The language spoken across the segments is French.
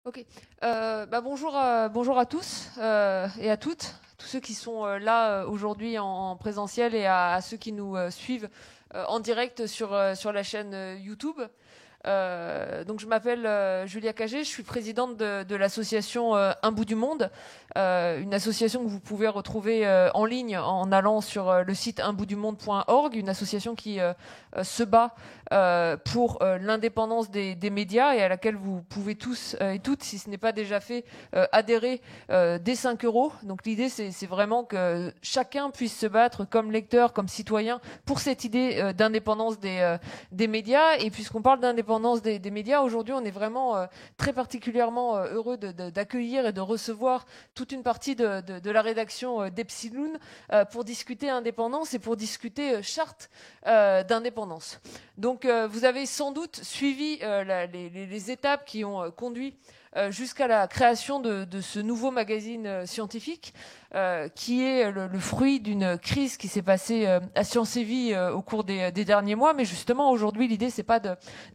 Ok. Bonjour à tous et à toutes, tous ceux qui sont là aujourd'hui en présentiel et à ceux qui nous suivent en direct sur la chaîne YouTube. Donc je m'appelle Julia Cagé, je suis présidente de l'association Un bout du monde, une association que vous pouvez retrouver en ligne en allant sur le site unboutdumonde.org, une association qui se bat pour l'indépendance des médias et à laquelle vous pouvez tous et toutes, si ce n'est pas déjà fait, adhérer dès 5 euros. Donc l'idée, c'est vraiment que chacun puisse se battre comme lecteur, comme citoyen, pour cette idée d'indépendance des médias. Et puisqu'on parle d'indépendance des médias, aujourd'hui, on est vraiment très particulièrement heureux d'accueillir et de recevoir toute une partie de la rédaction d'Epsilon pour discuter indépendance et pour discuter charte d'indépendance. Donc vous avez sans doute suivi les étapes qui ont conduit jusqu'à la création de ce nouveau magazine scientifique qui est le fruit d'une crise qui s'est passée à Sciences et Vie au cours des derniers mois. Mais justement, aujourd'hui, l'idée, c'est pas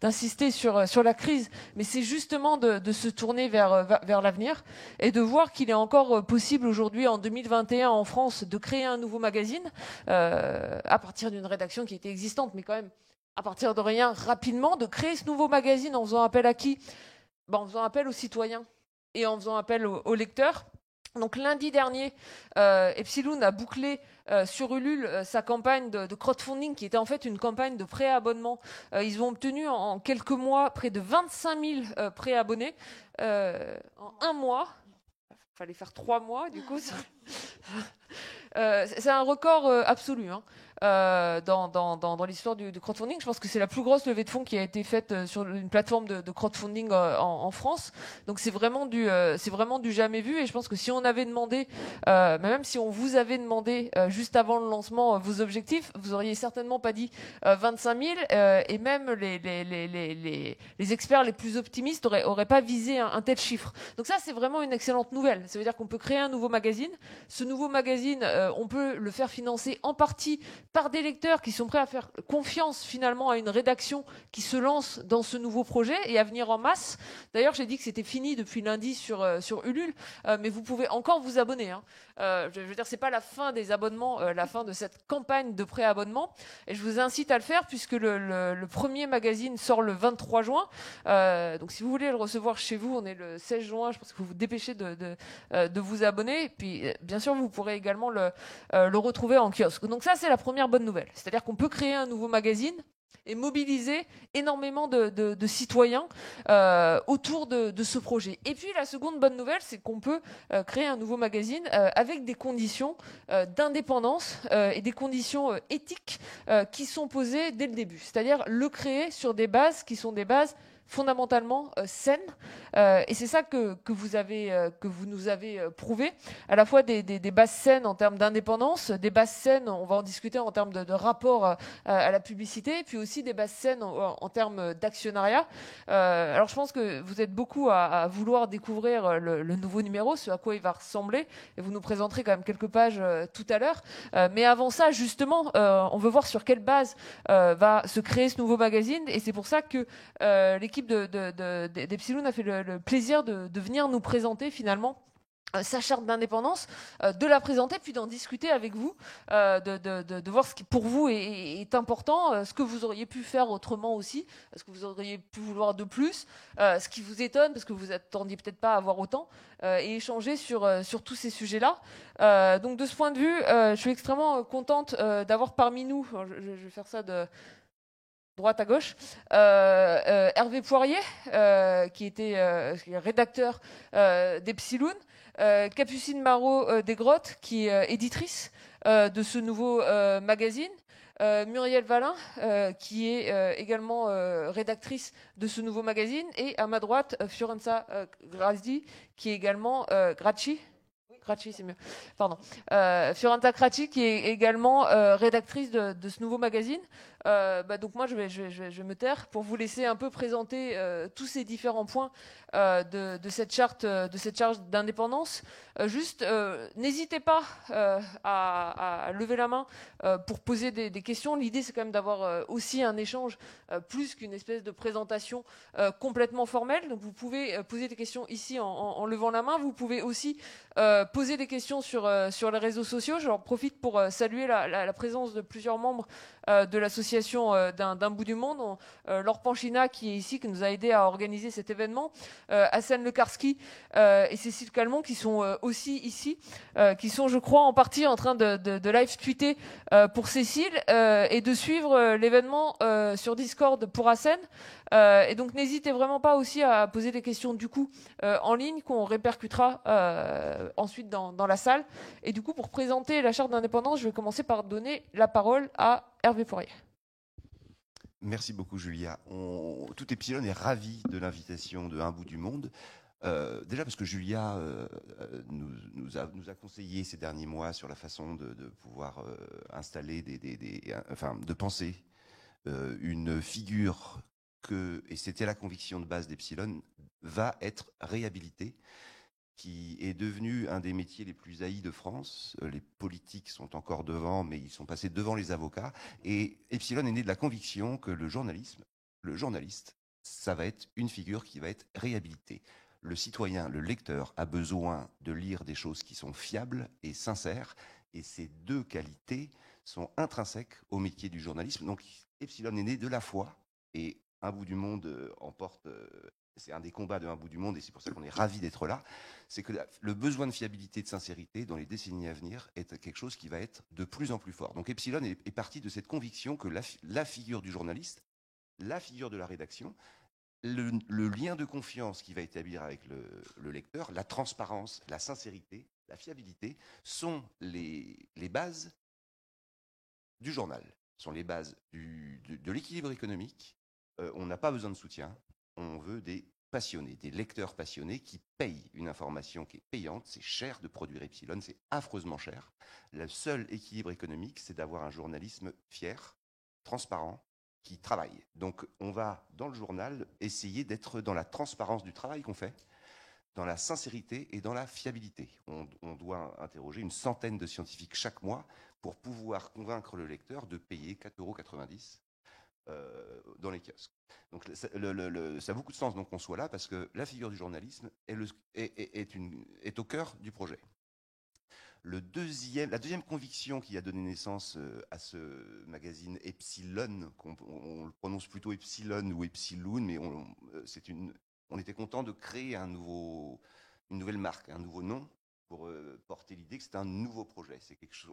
d'insister sur la crise, mais c'est justement de se tourner vers l'avenir et de voir qu'il est encore possible aujourd'hui, en 2021, en France, de créer un nouveau magazine à partir d'une rédaction qui était existante, mais quand même à partir de rien, rapidement, de créer ce nouveau magazine en faisant appel à qui? En faisant appel aux citoyens et en faisant appel aux lecteurs. Donc lundi dernier, Epsilon a bouclé sur Ulule sa campagne de crowdfunding qui était en fait une campagne de préabonnement. Ils ont obtenu en quelques mois près de 25 000 préabonnés en un mois. Il fallait faire 3 mois du coup. C'est un record absolu hein, dans l'histoire du crowdfunding. Je pense que c'est la plus grosse levée de fonds qui a été faite sur une plateforme de crowdfunding en France. Donc c'est vraiment du jamais vu. Et je pense que si on avait demandé, même si on vous avait demandé juste avant le lancement vos objectifs, vous auriez certainement pas dit 25 000 et même les experts les plus optimistes auraient pas visé un tel chiffre. Donc ça c'est vraiment une excellente nouvelle. Ça veut dire qu'on peut créer un nouveau magazine. Ce nouveau magazine, on peut le faire financer en partie par des lecteurs qui sont prêts à faire confiance finalement à une rédaction qui se lance dans ce nouveau projet et à venir en masse. D'ailleurs, j'ai dit que c'était fini depuis lundi sur Ulule, mais vous pouvez encore vous abonner. Hein. Je veux dire, c'est pas la fin des abonnements, la fin de cette campagne de préabonnement. Et je vous incite à le faire puisque le premier magazine sort le 23 juin. Donc si vous voulez le recevoir chez vous, on est le 16 juin. Je pense qu'il faut vous dépêcher de vous abonner. Et puis, bien sûr, vous pourrez également le retrouver en kiosque. Donc ça, c'est la première bonne nouvelle. C'est-à-dire qu'on peut créer un nouveau magazine et mobiliser énormément de citoyens autour de ce projet. Et puis la seconde bonne nouvelle, c'est qu'on peut créer un nouveau magazine avec des conditions d'indépendance et des conditions éthiques qui sont posées dès le début. C'est-à-dire le créer sur des bases qui sont des bases fondamentalement saines. Et c'est ça que vous nous avez prouvé, à la fois des bases saines en termes d'indépendance, des bases saines, on va en discuter en termes de rapport à la publicité, puis aussi des bases saines en termes d'actionnariat. Alors je pense que vous êtes beaucoup à vouloir découvrir le nouveau numéro, ce à quoi il va ressembler, et vous nous présenterez quand même quelques pages tout à l'heure. Mais avant ça, justement, on veut voir sur quelle base va se créer ce nouveau magazine, et c'est pour ça que l'équipe d'Epsilon a fait le plaisir de venir nous présenter finalement sa charte d'indépendance, de la présenter, puis d'en discuter avec vous, de voir ce qui pour vous est important, ce que vous auriez pu faire autrement aussi, ce que vous auriez pu vouloir de plus, ce qui vous étonne, parce que vous attendiez peut-être pas à avoir autant, et échanger sur tous ces sujets-là. Donc de ce point de vue, je suis extrêmement contente d'avoir parmi nous, je vais faire ça de droite à gauche, Hervé Poirier, qui était rédacteur d'Epsilon, Capucine Marot-Desgrottes, qui est éditrice de ce nouveau magazine, Muriel Valin, qui est également rédactrice de ce nouveau magazine, et à ma droite, Fiorenza Grasdi, qui est également Gracci. Cracci, c'est mieux. Pardon. Fiorenza Cracci, qui est également rédactrice de ce nouveau magazine. Donc moi, je vais me taire pour vous laisser un peu présenter tous ces différents points de cette charte d'indépendance. N'hésitez pas à lever la main pour poser des questions. L'idée, c'est quand même d'avoir aussi un échange plus qu'une espèce de présentation complètement formelle. Donc vous pouvez poser des questions ici en levant la main. Vous pouvez aussi poser des questions sur les réseaux sociaux. J'en profite pour saluer la présence de plusieurs membres de l'association d'un bout du monde. Laure Panchina qui est ici, qui nous a aidé à organiser cet événement. Hassan Lekarski et Cécile Calmont qui sont aussi ici, qui sont, je crois, en partie en train de live tweeter pour Cécile et de suivre l'événement sur Discord pour Hassan. Et donc n'hésitez vraiment pas aussi à poser des questions du coup en ligne qu'on répercutera ensuite dans la salle. Et du coup, pour présenter la charte d'indépendance, je vais commencer par donner la parole à Hervé Poirier. Merci beaucoup, Julia. Tout Epsilon est ravi de l'invitation de Un bout du monde. Déjà parce que Julia nous a conseillé ces derniers mois sur la façon de pouvoir installer de penser une figure et c'était la conviction de base d'Epsilon, va être réhabilitée, qui est devenu un des métiers les plus haïs de France. Les politiques sont encore devant, mais ils sont passés devant les avocats. Et Epsilon est né de la conviction que le journaliste, ça va être une figure qui va être réhabilitée. Le citoyen, le lecteur, a besoin de lire des choses qui sont fiables et sincères. Et ces deux qualités sont intrinsèques au métier du journalisme. Donc Epsilon est né de la foi. Et Un bout du monde emporte... c'est un des combats de Un bout du monde et c'est pour ça qu'on est ravis d'être là. C'est que le besoin de fiabilité et de sincérité dans les décennies à venir est quelque chose qui va être de plus en plus fort. Donc Epsilon est parti de cette conviction que la figure du journaliste, la figure de la rédaction, le lien de confiance qui va établir avec le lecteur, la transparence, la sincérité, la fiabilité, sont les bases du journal, sont les bases de l'équilibre économique. On n'a pas besoin de soutien, on veut des passionnés, des lecteurs passionnés qui payent une information qui est payante. C'est cher de produire Epsilon, c'est affreusement cher. Le seul équilibre économique, c'est d'avoir un journalisme fier, transparent, qui travaille. Donc on va, dans le journal, essayer d'être dans la transparence du travail qu'on fait, dans la sincérité et dans la fiabilité. On doit interroger une centaine de scientifiques chaque mois pour pouvoir convaincre le lecteur de payer 4,90 € dans les kiosques. Donc ça a beaucoup de sens donc qu'on soit là parce que la figure du journalisme est au cœur du projet. La deuxième conviction qui a donné naissance à ce magazine Epsilon, on le prononce plutôt Epsilon ou Epsiloon, mais on était content de créer une nouvelle marque, un nouveau nom pour porter l'idée que c'est un nouveau projet.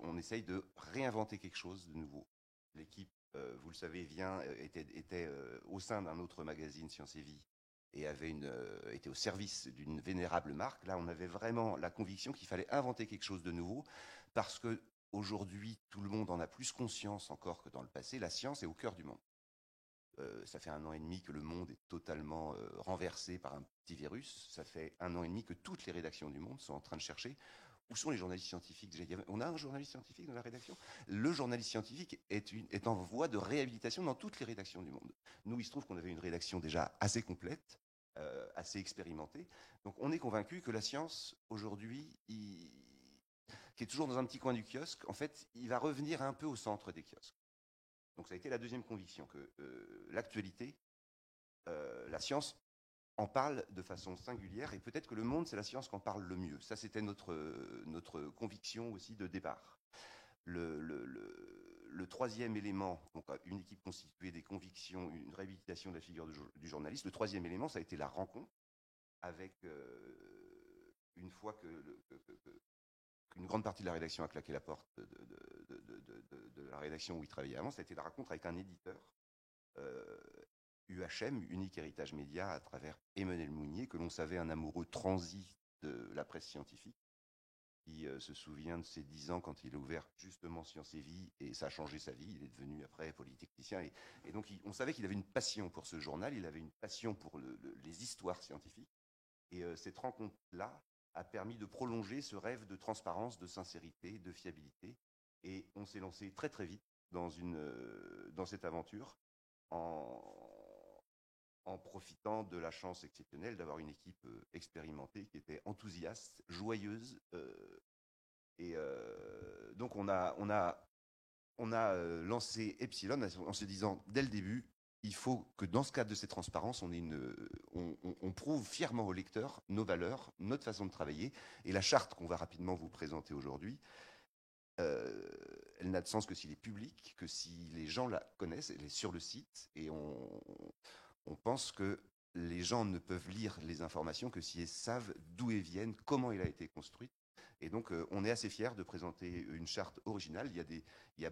On essaye de réinventer quelque chose de nouveau. L'équipe, vous le savez, était au sein d'un autre magazine, Science et Vie, et était au service d'une vénérable marque. Là, on avait vraiment la conviction qu'il fallait inventer quelque chose de nouveau, parce que aujourd'hui, tout le monde en a plus conscience encore que dans le passé. La science est au cœur du monde. Ça fait 1 an et demi que le monde est totalement renversé par un petit virus. Ça fait 1 an et demi que toutes les rédactions du monde sont en train de chercher où sont les journalistes scientifiques. On a un journaliste scientifique dans la rédaction. Le journaliste scientifique est en voie de réhabilitation dans toutes les rédactions du monde. Nous, il se trouve qu'on avait une rédaction déjà assez complète, assez expérimentée. Donc on est convaincu que la science, aujourd'hui, qui est toujours dans un petit coin du kiosque, en fait, il va revenir un peu au centre des kiosques. Donc ça a été la deuxième conviction, que l'actualité, la science en parle de façon singulière, et peut-être que le monde, c'est la science qu'en parle le mieux. Ça, c'était notre conviction aussi de départ. Le troisième élément, donc une équipe constituée des convictions, une réhabilitation de la figure du journaliste. Le troisième élément, ça a été la rencontre avec, une fois qu'une grande partie de la rédaction a claqué la porte de la rédaction où il travaillait avant, ça a été la rencontre avec un éditeur, UHM, Unique Héritage Média, à travers Emmanuel Mounier, que l'on savait un amoureux transi de la presse scientifique, qui se souvient de ses 10 ans quand il a ouvert justement Science et Vie, et ça a changé sa vie. Il est devenu après polytechnicien, et donc on savait qu'il avait une passion pour ce journal, il avait une passion pour les histoires scientifiques, et cette rencontre-là a permis de prolonger ce rêve de transparence, de sincérité, de fiabilité, et on s'est lancé très très vite dans cette aventure en profitant de la chance exceptionnelle d'avoir une équipe expérimentée qui était enthousiaste, joyeuse. Donc on a lancé Epsilon en se disant dès le début, il faut que dans ce cadre de cette transparence, on prouve fièrement aux lecteurs nos valeurs, notre façon de travailler. Et la charte qu'on va rapidement vous présenter aujourd'hui, elle n'a de sens que s'il est public, que si les gens la connaissent, elle est sur le site. Et on pense que les gens ne peuvent lire les informations que si ils savent d'où elles viennent, comment elle a été construite. Et donc, on est assez fiers de présenter une charte originale. Il y a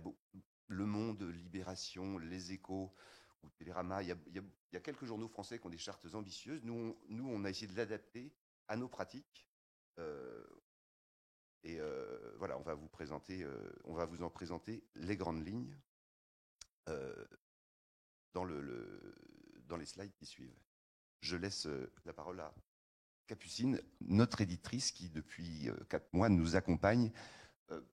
Le Monde, Libération, Les Échos ou Télérama. Il y a quelques journaux français qui ont des chartes ambitieuses. Nous, on a essayé de l'adapter à nos pratiques. Voilà, on va vous en présenter les grandes lignes dans les slides qui suivent. Je laisse la parole à Capucine, notre éditrice qui, depuis 4 mois, nous accompagne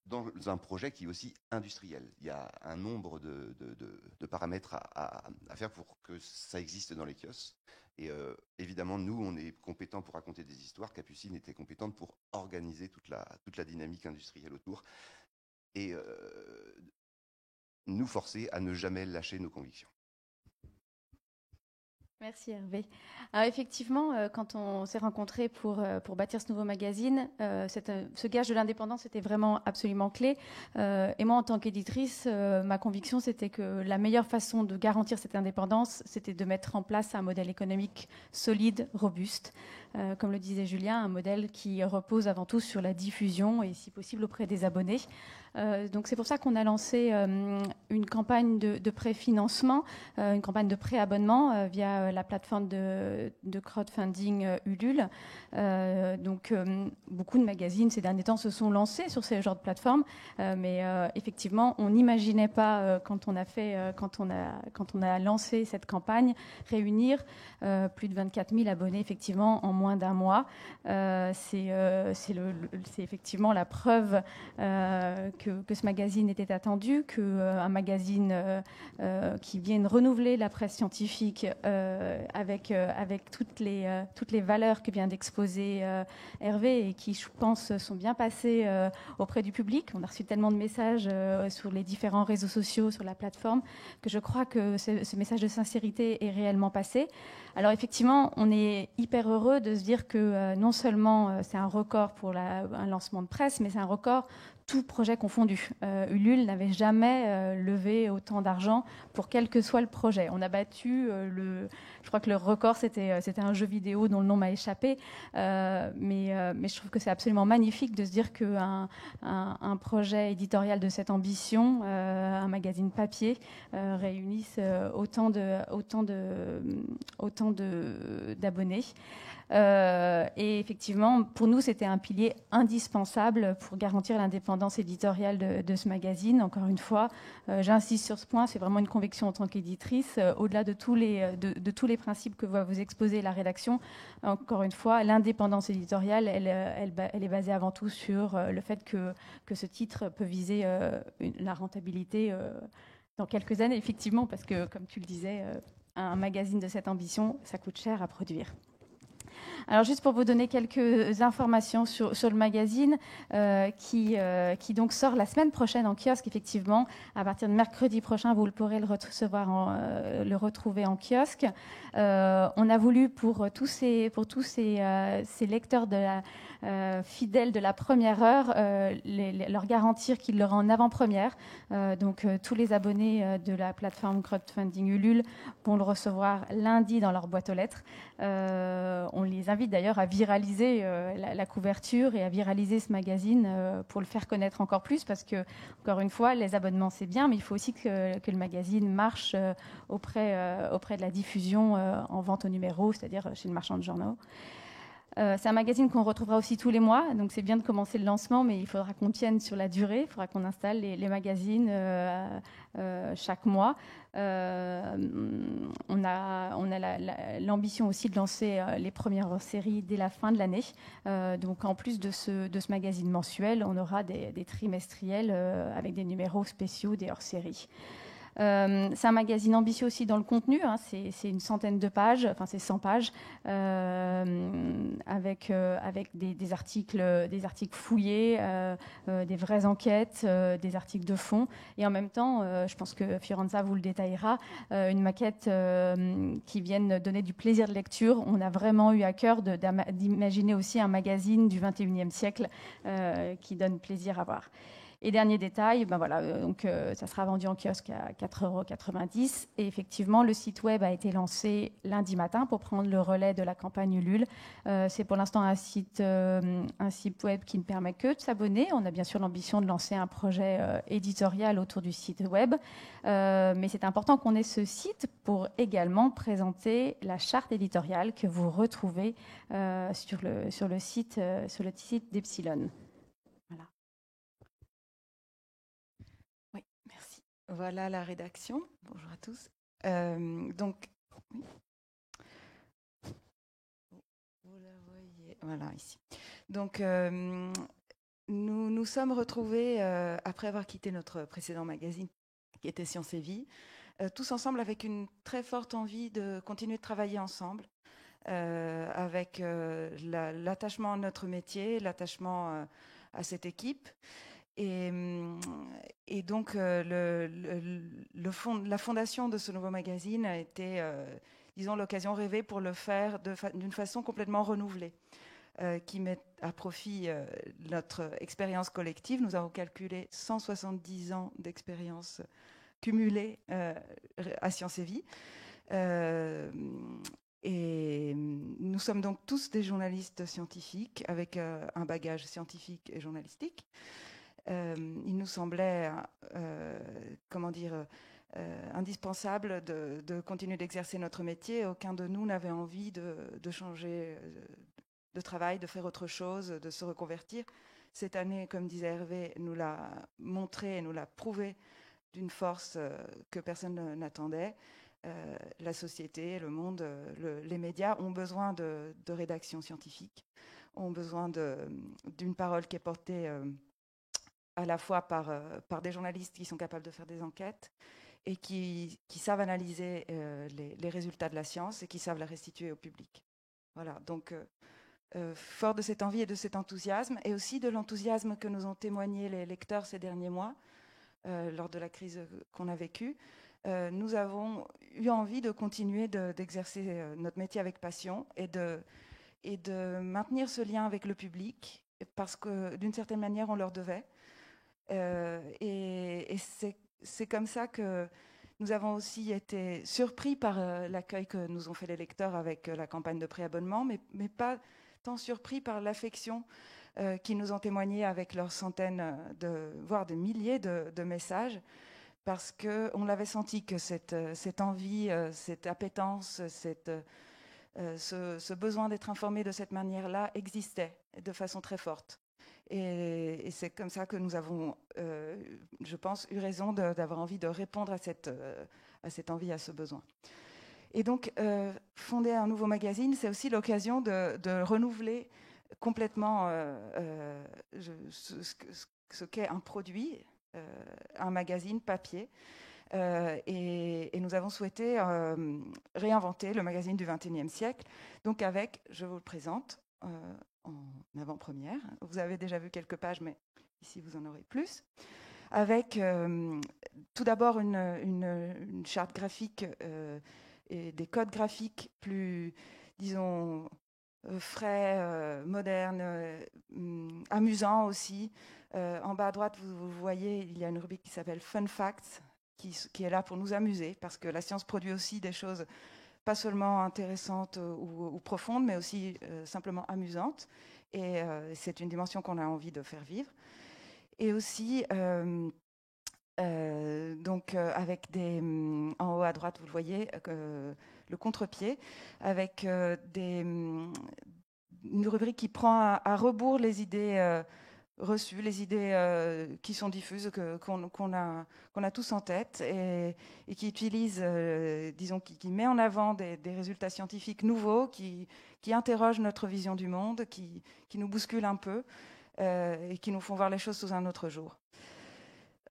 dans un projet qui est aussi industriel. Il y a un nombre de paramètres à faire pour que ça existe dans les kiosques. Et évidemment, nous, on est compétents pour raconter des histoires. Capucine était compétente pour organiser toute la dynamique industrielle autour et nous forcer à ne jamais lâcher nos convictions. Merci Hervé. Alors effectivement, quand on s'est rencontrés pour bâtir ce nouveau magazine, ce gage de l'indépendance était vraiment absolument clé. Et moi, en tant qu'éditrice, ma conviction, c'était que la meilleure façon de garantir cette indépendance, c'était de mettre en place un modèle économique solide, robuste. Comme le disait Julien, un modèle qui repose avant tout sur la diffusion et si possible auprès des abonnés. Donc c'est pour ça qu'on a lancé une campagne de préfinancement, une campagne de préabonnement via la plateforme de crowdfunding Ulule. Donc beaucoup de magazines ces derniers temps se sont lancés sur ce genre de plateforme, mais effectivement on n'imaginait pas quand on a lancé cette campagne réunir plus de 24 000 abonnés effectivement en moins d'un mois. C'est effectivement la preuve que ce magazine était attendu, qu'un magazine qui vienne renouveler la presse scientifique avec toutes les valeurs que vient d'exposer Hervé et qui, je pense, sont bien passées auprès du public. On a reçu tellement de messages sur les différents réseaux sociaux, sur la plateforme, que je crois que ce message de sincérité est réellement passé. Alors effectivement, on est hyper heureux de se dire que non seulement c'est un record pour un lancement de presse, mais c'est un record tout projet confondu. Ulule n'avait jamais levé autant d'argent pour quel que soit le projet. On a battu je crois que le record c'était un jeu vidéo dont le nom m'a échappé, mais je trouve que c'est absolument magnifique de se dire qu'un projet éditorial de cette ambition, un magazine papier, réunisse autant d'abonnés. Et effectivement, pour nous, c'était un pilier indispensable pour garantir l'indépendance éditoriale de ce magazine. Encore une fois, j'insiste sur ce point, c'est vraiment une conviction en tant qu'éditrice. Au-delà de tous les principes que va vous exposer la rédaction, encore une fois, l'indépendance éditoriale, elle est basée avant tout sur le fait que ce titre peut viser la rentabilité dans quelques années, effectivement, parce que, comme tu le disais, un magazine de cette ambition, ça coûte cher à produire. Alors juste pour vous donner quelques informations sur le magazine qui donc sort la semaine prochaine en kiosque, effectivement. À partir de mercredi prochain, vous pourrez le retrouver en kiosque. On a voulu pour tous ces lecteurs fidèles de la première heure leur garantir qu'il l'aura en avant-première. Donc tous les abonnés de la plateforme crowdfunding Ulule vont le recevoir lundi dans leur boîte aux lettres. On les invite d'ailleurs à viraliser la couverture et à viraliser ce magazine pour le faire connaître encore plus, parce que, encore une fois, les abonnements c'est bien, mais il faut aussi que le magazine marche auprès de la diffusion en vente au numéro, c'est-à-dire chez le marchand de journaux. C'est un magazine qu'on retrouvera aussi tous les mois, donc c'est bien de commencer le lancement, mais il faudra qu'on tienne sur la durée, il faudra qu'on installe les magazines chaque mois. On on a l'ambition aussi de lancer les premières séries dès la fin de l'année. Donc en plus de ce magazine mensuel, on aura des trimestriels avec des numéros spéciaux, des hors-séries. C'est un magazine ambitieux aussi dans le contenu, hein, c'est une centaine de pages, enfin c'est 100 pages, avec des articles fouillés, des vraies enquêtes, des articles de fond, et en même temps, je pense que Fiorenza vous le détaillera, une maquette qui vienne donner du plaisir de lecture. On a vraiment eu à cœur d'imaginer aussi un magazine du 21e siècle qui donne plaisir à voir. Et dernier détail, ça sera vendu en kiosque à 4,90 €. Et effectivement, le site web a été lancé lundi matin pour prendre le relais de la campagne Ulule. C'est pour l'instant un site web qui ne permet que de s'abonner. On a bien sûr l'ambition de lancer un projet éditorial autour du site web. Mais c'est important qu'on ait ce site pour également présenter la charte éditoriale que vous retrouvez sur le site d'Epsilon. Voilà la rédaction. Bonjour à tous. Donc, oui. Vous la voyez. Voilà, ici. Donc, nous sommes retrouvés, après avoir quitté notre précédent magazine, qui était Science et Vie, tous ensemble avec une très forte envie de continuer de travailler ensemble, avec l'attachement à notre métier, l'attachement à cette équipe. Et donc, la fondation de ce nouveau magazine a été, disons, l'occasion rêvée pour le faire d'une façon complètement renouvelée, qui met à profit notre expérience collective. Nous avons calculé 170 ans d'expérience cumulée à Science et Vie. Et nous sommes donc tous des journalistes scientifiques avec un bagage scientifique et journalistique. Il nous semblait, indispensable de continuer d'exercer notre métier. Aucun de nous n'avait envie de changer de travail, de faire autre chose, de se reconvertir. Cette année, comme disait Hervé, nous l'a montré et nous l'a prouvé d'une force que personne n'attendait. La société, le monde, les médias ont besoin de rédaction scientifique, ont besoin d'une parole qui est portée à la fois par des journalistes qui sont capables de faire des enquêtes et qui savent analyser les résultats de la science et qui savent la restituer au public. Voilà, donc fort de cette envie et de cet enthousiasme, et aussi de l'enthousiasme que nous ont témoigné les lecteurs ces derniers mois, lors de la crise qu'on a vécue, nous avons eu envie de continuer d'exercer notre métier avec passion et de maintenir ce lien avec le public, parce que d'une certaine manière, on leur devait. Et c'est comme ça que nous avons aussi été surpris par l'accueil que nous ont fait les lecteurs avec la campagne de préabonnement, mais pas tant surpris par l'affection qu'ils nous ont témoigné avec leurs centaines, voire des milliers de messages, parce qu'on l'avait senti que cette envie, cette appétence, ce besoin d'être informé de cette manière-là existait de façon très forte. Et c'est comme ça que nous avons, je pense, eu raison d'avoir envie de répondre à cette envie, à ce besoin. Et donc, fonder un nouveau magazine, c'est aussi l'occasion de renouveler complètement ce qu'est un produit, un magazine papier. Et nous avons souhaité réinventer le magazine du XXIe siècle, donc avec, je vous le présente, en avant-première. Vous avez déjà vu quelques pages, mais ici vous en aurez plus. Avec tout d'abord une charte graphique et des codes graphiques plus, disons, frais, modernes, amusants aussi. En bas à droite, vous voyez, il y a une rubrique qui s'appelle Fun Facts, qui est là pour nous amuser, parce que la science produit aussi des choses pas seulement intéressantes ou profondes, mais aussi simplement amusantes. Et c'est une dimension qu'on a envie de faire vivre. Et aussi, avec en haut à droite, vous le voyez, le contre-pied, avec une rubrique qui prend à rebours les idées reçues, les idées qui sont diffuses, qu'on a tous en tête et qui utilisent, disons, qui met en avant des résultats scientifiques nouveaux, qui interrogent notre vision du monde, qui nous bousculent un peu et qui nous font voir les choses sous un autre jour.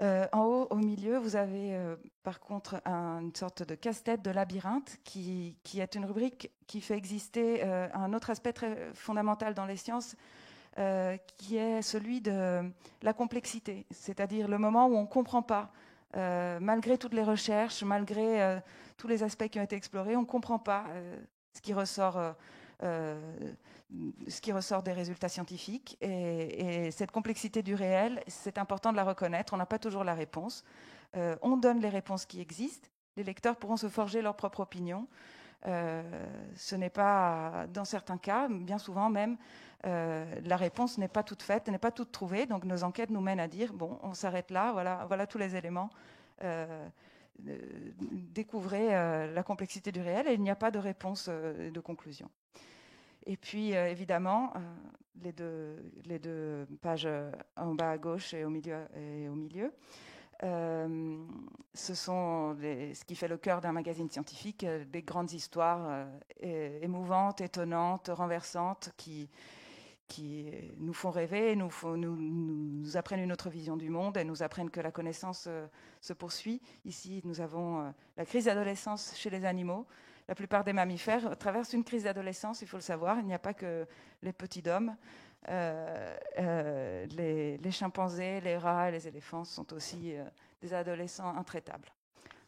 En haut, au milieu, vous avez par contre une sorte de casse-tête de labyrinthe qui est une rubrique qui fait exister un autre aspect très fondamental dans les sciences, qui est celui de la complexité, c'est-à-dire le moment où on ne comprend pas, malgré toutes les recherches, malgré tous les aspects qui ont été explorés, on ne comprend pas ce qui ressort des résultats scientifiques. Et cette complexité du réel, c'est important de la reconnaître. On n'a pas toujours la réponse. On donne les réponses qui existent. Les lecteurs pourront se forger leur propre opinion. Ce n'est pas, dans certains cas, bien souvent même, la réponse n'est pas toute faite, n'est pas toute trouvée. Donc nos enquêtes nous mènent à dire, bon, on s'arrête là, voilà tous les éléments. Découvrez la complexité du réel et il n'y a pas de réponse de conclusion. Et puis, évidemment, les deux pages en bas à gauche et au milieu, ce sont ce qui fait le cœur d'un magazine scientifique, des grandes histoires émouvantes, étonnantes, renversantes, qui nous font rêver, nous apprennent une autre vision du monde et nous apprennent que la connaissance se poursuit. Ici, nous avons la crise d'adolescence chez les animaux. La plupart des mammifères traversent une crise d'adolescence, il faut le savoir. Il n'y a pas que les petits dômes. Les chimpanzés, les rats et les éléphants sont aussi des adolescents intraitables.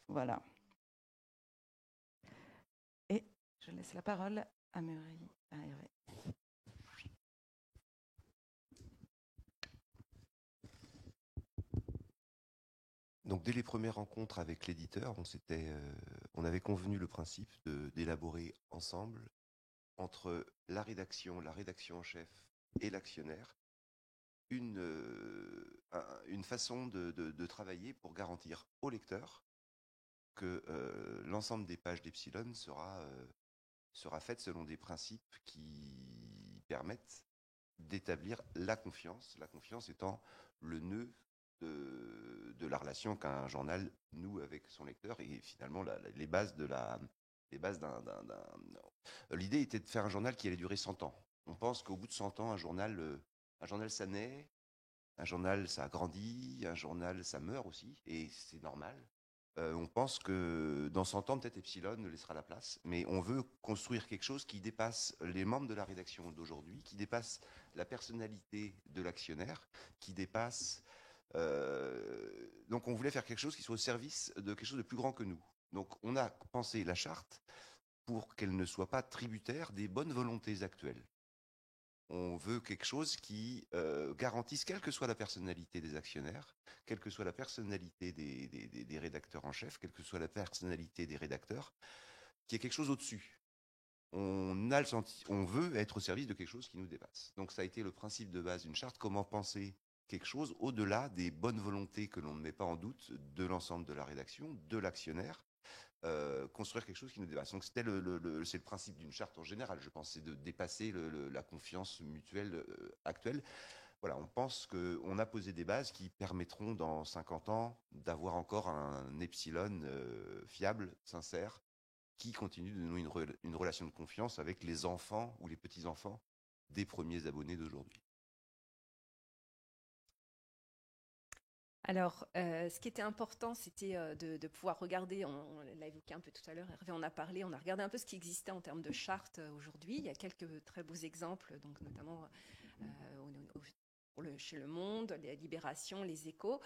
Voilà. Et je laisse la parole à Muriel. Hervé. Donc dès les premières rencontres avec l'éditeur, on avait convenu le principe d'élaborer ensemble, entre la rédaction en chef et l'actionnaire, une façon de travailler pour garantir au lecteur que l'ensemble des pages d'Epsilon sera faite selon des principes qui permettent d'établir la confiance étant le nœud de la relation qu'un journal noue avec son lecteur et finalement les bases d'un... L'idée était de faire un journal qui allait durer 100 ans. On pense qu'au bout de 100 ans, un journal ça naît, un journal ça grandit, un journal ça meurt aussi, et c'est normal. On pense que dans 100 ans, peut-être Epsilon ne laissera la place, mais on veut construire quelque chose qui dépasse les membres de la rédaction d'aujourd'hui, qui dépasse la personnalité de l'actionnaire, qui dépasse... donc on voulait faire quelque chose qui soit au service de quelque chose de plus grand que nous. Donc on a pensé la charte pour qu'elle ne soit pas tributaire des bonnes volontés actuelles. On veut quelque chose qui garantisse, quelle que soit la personnalité des actionnaires, quelle que soit la personnalité des rédacteurs en chef, quelle que soit la personnalité des rédacteurs, qu'il y ait quelque chose au-dessus. On veut être au service de quelque chose qui nous dépasse. Donc ça a été le principe de base d'une charte, comment penser quelque chose au-delà des bonnes volontés que l'on ne met pas en doute de l'ensemble de la rédaction, de l'actionnaire, construire quelque chose qui nous dépasse. Donc c'est le principe d'une charte en général, je pense, c'est de dépasser la confiance mutuelle actuelle. Voilà, on pense qu'on a posé des bases qui permettront dans 50 ans d'avoir encore un Epsilon fiable, sincère, qui continue de nouer une relation de confiance avec les enfants ou les petits-enfants des premiers abonnés d'aujourd'hui. Alors, ce qui était important, c'était de pouvoir regarder, on l'a évoqué un peu tout à l'heure, Hervé en a parlé, on a regardé un peu ce qui existait en termes de chartes aujourd'hui. Il y a quelques très beaux exemples, donc notamment chez Le Monde, les Libérations, les Échos.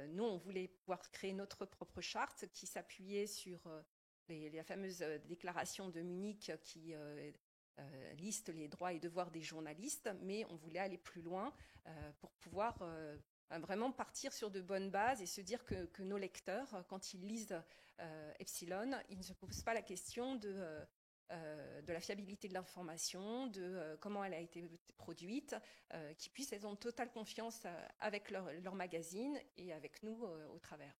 Nous, on voulait pouvoir créer notre propre charte qui s'appuyait sur la fameuse déclaration de Munich qui liste les droits et devoirs des journalistes, mais on voulait aller plus loin pour pouvoir... vraiment partir sur de bonnes bases et se dire que nos lecteurs, quand ils lisent Epsilon, ils ne se posent pas la question de la fiabilité de l'information, de comment elle a été produite, qu'ils puissent être en totale confiance avec leur magazine et avec nous au travers.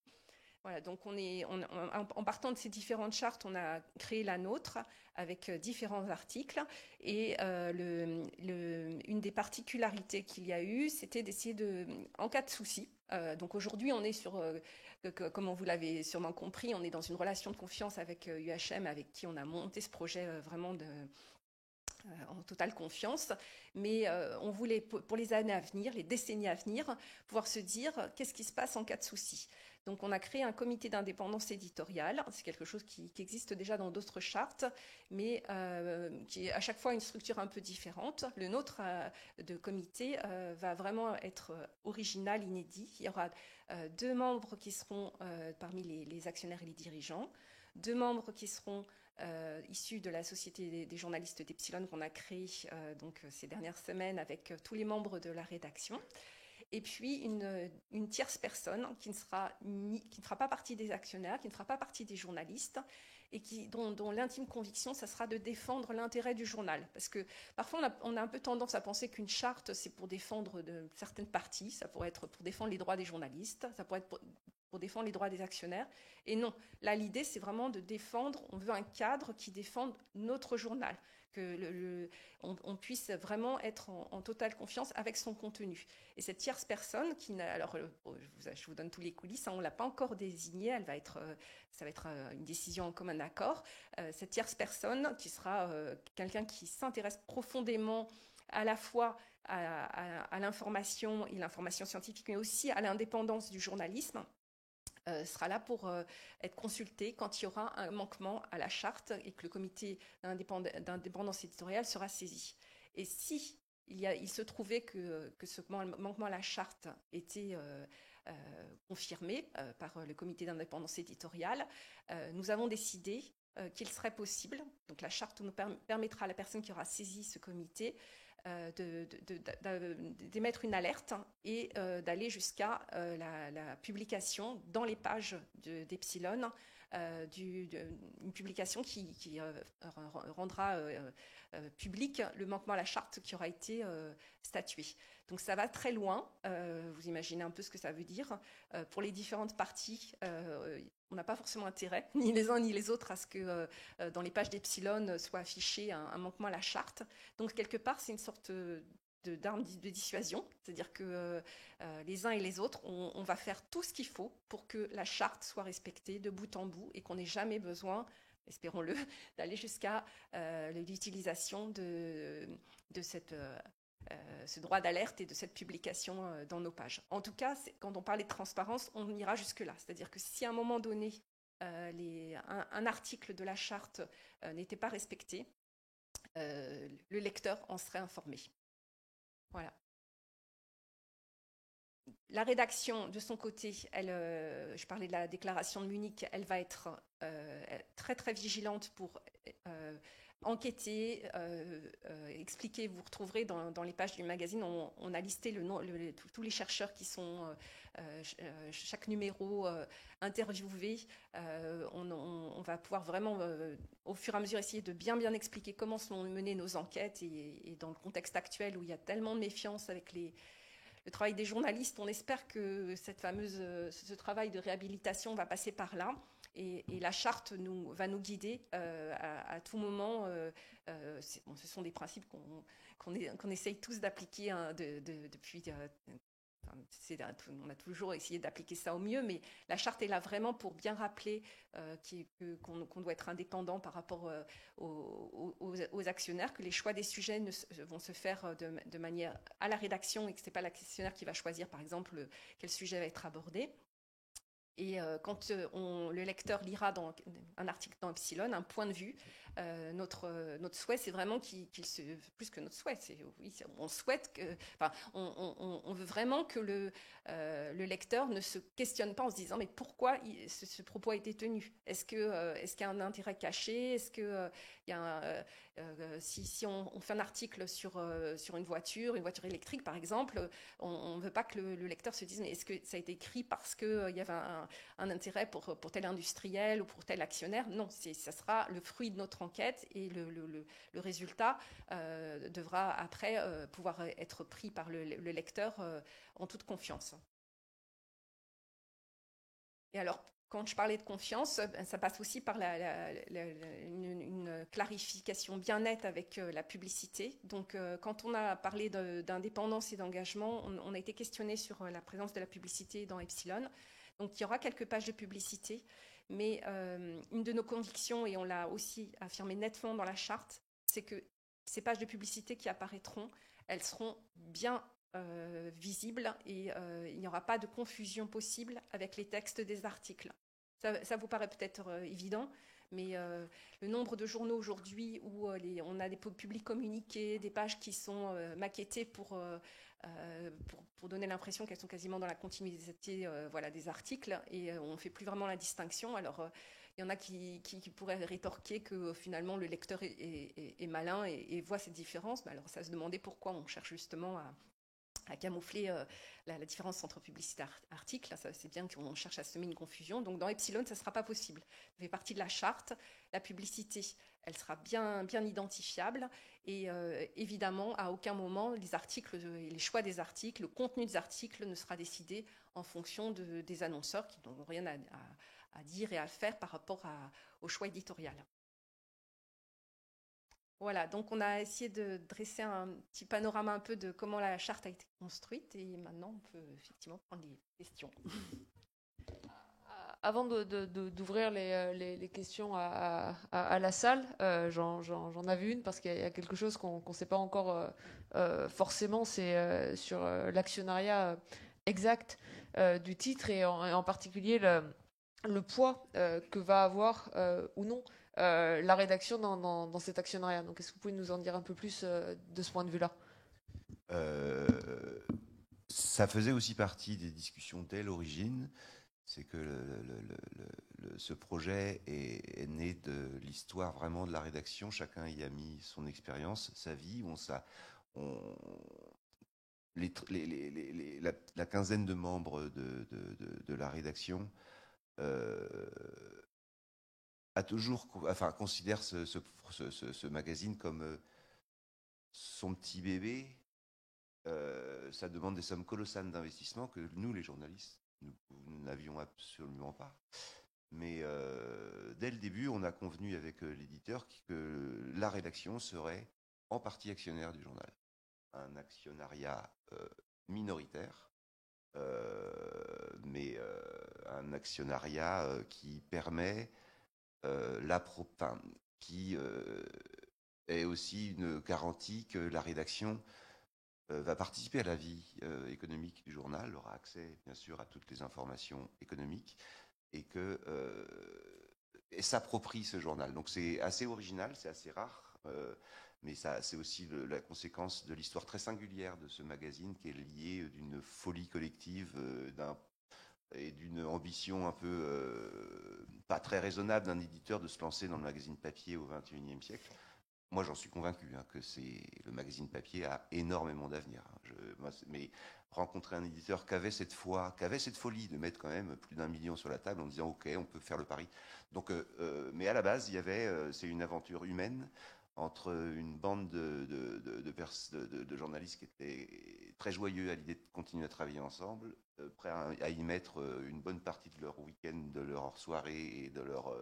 Voilà, donc en partant de ces différentes chartes, on a créé la nôtre avec différents articles. Et une des particularités qu'il y a eu, c'était d'essayer en cas de souci. Donc aujourd'hui, on est sur, comme vous l'avez sûrement compris, on est dans une relation de confiance avec UHM, avec qui on a monté ce projet vraiment en totale confiance, mais on voulait, pour les années à venir, les décennies à venir, pouvoir se dire qu'est-ce qui se passe en cas de souci. Donc on a créé un comité d'indépendance éditoriale, c'est quelque chose qui existe déjà dans d'autres chartes, mais qui est à chaque fois une structure un peu différente. Le nôtre de comité va vraiment être original, inédit. Il y aura 2 membres qui seront parmi les actionnaires et les dirigeants, 2 membres qui seront issus de la Société des journalistes d'Epsilon qu'on a créée ces dernières semaines avec tous les membres de la rédaction. Et puis une tierce personne qui ne fera pas partie des actionnaires, qui ne fera pas partie des journalistes, et dont l'intime conviction, ça sera de défendre l'intérêt du journal. Parce que parfois, on a un peu tendance à penser qu'une charte, c'est pour défendre certaines parties, ça pourrait être pour défendre les droits des journalistes, ça pourrait être pour défendre les droits des actionnaires. Et non, là, l'idée, c'est vraiment de défendre, on veut un cadre qui défende notre journal, que on puisse vraiment être en totale confiance avec son contenu. Et cette tierce personne, alors je vous donne tous les coulisses, on ne l'a pas encore désignée, ça va être une décision en commun accord. Cette tierce personne qui sera quelqu'un qui s'intéresse profondément à la fois à l'information et l'information scientifique, mais aussi à l'indépendance du journalisme, sera là pour être consulté quand il y aura un manquement à la charte et que le comité d'indépendance éditoriale sera saisi. Et si il se trouvait que ce manquement à la charte était confirmé par le comité d'indépendance éditoriale, nous avons décidé qu'il serait possible, donc la charte nous permettra à la personne qui aura saisi ce comité d'émettre une alerte et d'aller jusqu'à la publication dans les pages d'Epsilon, une publication qui rendra public le manquement à la charte qui aura été statué. Donc ça va très loin, vous imaginez un peu ce que ça veut dire. Pour les différentes parties, on n'a pas forcément intérêt, ni les uns ni les autres, à ce que dans les pages d'Epsilon soit affiché un manquement à la charte. Donc quelque part, c'est une sorte d'arme de dissuasion, c'est-à-dire que les uns et les autres, on va faire tout ce qu'il faut pour que la charte soit respectée de bout en bout et qu'on n'ait jamais besoin, espérons-le, d'aller jusqu'à l'utilisation de ce droit d'alerte et de cette publication dans nos pages. En tout cas, quand on parlait de transparence, on ira jusque-là. C'est-à-dire que si à un moment donné, un article de la charte n'était pas respecté, le lecteur en serait informé. Voilà. La rédaction, de son côté, je parlais de la déclaration de Munich, elle va être très très vigilante pour enquêter, expliquer. Vous retrouverez dans les pages du magazine, on a listé tous les chercheurs qui sont chaque numéro interviewés. On va pouvoir vraiment, au fur et à mesure, essayer de bien expliquer comment sont menées nos enquêtes et dans le contexte actuel où il y a tellement de méfiance avec le travail des journalistes, on espère que ce travail de réhabilitation va passer par là. Et la charte va nous guider à tout moment. Ce sont des principes qu'on essaye tous d'appliquer depuis... on a toujours essayé d'appliquer ça au mieux, mais la charte est là vraiment pour bien rappeler qu'on doit être indépendant par rapport aux actionnaires, que les choix des sujets vont se faire de manière à la rédaction et que ce n'est pas l'actionnaire qui va choisir, par exemple, quel sujet va être abordé. Et quand le lecteur lira dans un article dans Epsilon, un point de vue, notre souhait, c'est vraiment plus que notre souhait, on souhaite on veut vraiment que le lecteur ne se questionne pas en se disant mais pourquoi ce propos a été tenu ? Est-ce qu'il y a un intérêt caché ? Est-ce que si on fait un article sur une voiture électrique par exemple, on ne veut pas que le lecteur se dise mais est-ce que ça a été écrit parce qu'il y avait un intérêt pour tel industriel ou pour tel actionnaire ? Non, ça sera le fruit de notre enquête et le résultat devra après pouvoir être pris par le lecteur en toute confiance. Et alors, quand je parlais de confiance, ça passe aussi par une clarification bien nette avec la publicité. Donc, quand on a parlé d'indépendance et d'engagement, on a été questionné sur la présence de la publicité dans Epsilon. Donc, il y aura quelques pages de publicité, mais une de nos convictions, et on l'a aussi affirmé nettement dans la charte, c'est que ces pages de publicité qui apparaîtront, elles seront bien visibles et il n'y aura pas de confusion possible avec les textes des articles. Ça vous paraît peut-être évident, mais le nombre de journaux aujourd'hui où on a des publics communiqués, des pages qui sont maquettées pour donner l'impression qu'elles sont quasiment dans la continuité des articles, et on ne fait plus vraiment la distinction. Alors, il y en a qui pourraient rétorquer que finalement le lecteur est malin et voit cette différence. Mais alors, ça se demandait pourquoi on cherche justement à camoufler la différence entre publicité et article. Là, c'est bien qu'on cherche à semer une confusion. Donc, dans Epsilon, ça ne sera pas possible. Ça fait partie de la charte. La publicité, elle sera bien identifiable. Et évidemment, à aucun moment, les articles, les choix des articles, le contenu des articles ne sera décidé en fonction des annonceurs qui n'ont rien à dire et à faire par rapport au choix éditorial. Voilà, donc on a essayé de dresser un petit panorama un peu de comment la charte a été construite, et maintenant on peut effectivement prendre des questions. Avant d'ouvrir les questions à la salle, j'en avais une parce qu'il y a quelque chose qu'on ne sait pas encore forcément, c'est sur l'actionnariat exact du titre, et en particulier le poids que va avoir ou non la rédaction dans cet actionnariat. Donc, est-ce que vous pouvez nous en dire un peu plus de ce point de vue-là ? Ça faisait aussi partie des discussions dès l'origine. C'est que ce projet est né de l'histoire vraiment de la rédaction. Chacun y a mis son expérience, sa vie. La quinzaine de membres de la rédaction considère ce magazine comme son petit bébé. Ça demande des sommes colossales d'investissement que nous, les journalistes, nous n'avions absolument pas. Mais dès le début, on a convenu avec l'éditeur que la rédaction serait en partie actionnaire du journal. Un actionnariat minoritaire, mais un actionnariat qui permet qui est aussi une garantie que la rédaction va participer à la vie économique du journal, aura accès bien sûr à toutes les informations économiques, et s'approprie ce journal. Donc c'est assez original, c'est assez rare, mais c'est aussi la conséquence de l'histoire très singulière de ce magazine, qui est liée d'une folie collective, et d'une ambition un peu pas très raisonnable d'un éditeur de se lancer dans le magazine papier au XXIe siècle. Moi, j'en suis convaincu que le magazine papier a énormément d'avenir. Mais rencontrer un éditeur qui avait cette folie de mettre quand même plus d'1 million sur la table en disant OK, on peut faire le pari. Donc, mais à la base, c'est une aventure humaine entre une bande de journalistes qui étaient très joyeux à l'idée de continuer à travailler ensemble, prêts à y mettre une bonne partie de leur week-end, de leur soirée et de leur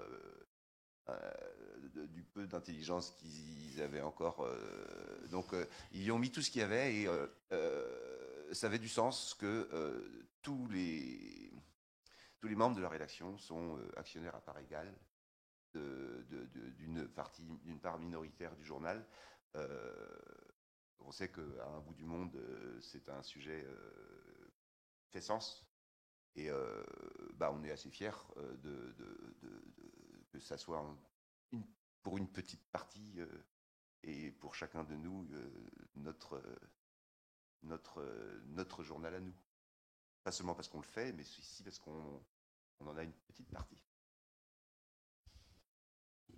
du peu d'intelligence qu'ils avaient encore. Donc, ils y ont mis tout ce qu'il y avait, et ça avait du sens que tous les membres de la rédaction sont actionnaires à part égale d'une part minoritaire du journal. On sait qu'à un bout du monde, c'est un sujet qui fait sens, et on est assez fiers que ça soit pour une petite partie, et pour chacun de nous, notre journal à nous. Pas seulement parce qu'on le fait, mais aussi parce qu'on en a une petite partie.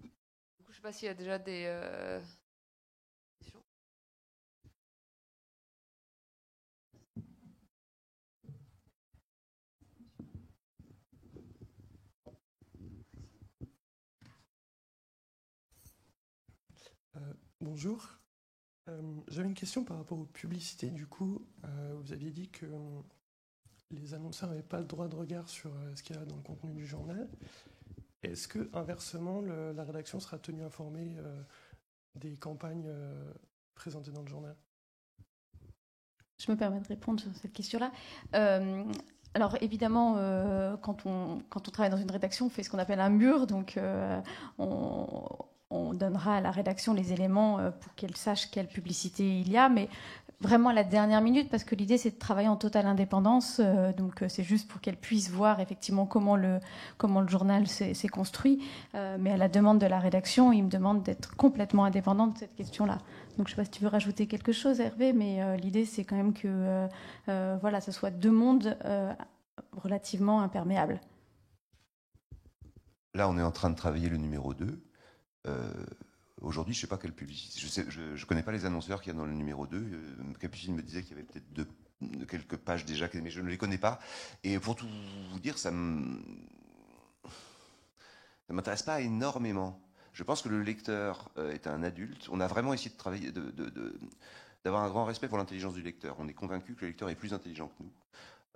Du coup, je ne sais pas s'il y a déjà des questions. Bonjour. J'avais une question par rapport aux publicités. Du coup, vous aviez dit que les annonceurs n'avaient pas le droit de regard sur ce qu'il y a dans le contenu du journal. Est-ce que, inversement, la rédaction sera tenue informée des campagnes présentées dans le journal? Je me permets de répondre sur cette question-là. Alors évidemment, quand on travaille dans une rédaction, on fait ce qu'on appelle un mur, donc on donnera à la rédaction les éléments pour qu'elle sache quelle publicité il y a, mais vraiment à la dernière minute, parce que l'idée c'est de travailler en totale indépendance, donc c'est juste pour qu'elle puisse voir effectivement comment le journal s'est construit, mais à la demande de la rédaction, il me demande d'être complètement indépendante de cette question-là. Donc je ne sais pas si tu veux rajouter quelque chose, Hervé, mais l'idée c'est quand même que voilà, ce soit deux mondes relativement imperméables. Là, on est en train de travailler le numéro 2. Aujourd'hui, je ne sais pas quelle publicité. Je ne connais pas les annonceurs qu'il y a dans le numéro 2. Capucine me disait qu'il y avait peut-être quelques pages déjà, mais je ne les connais pas. Et pour tout vous dire, ça ne m'intéresse pas énormément. Je pense que le lecteur est un adulte. On a vraiment essayé de travailler, d'avoir un grand respect pour l'intelligence du lecteur. On est convaincu que le lecteur est plus intelligent que nous.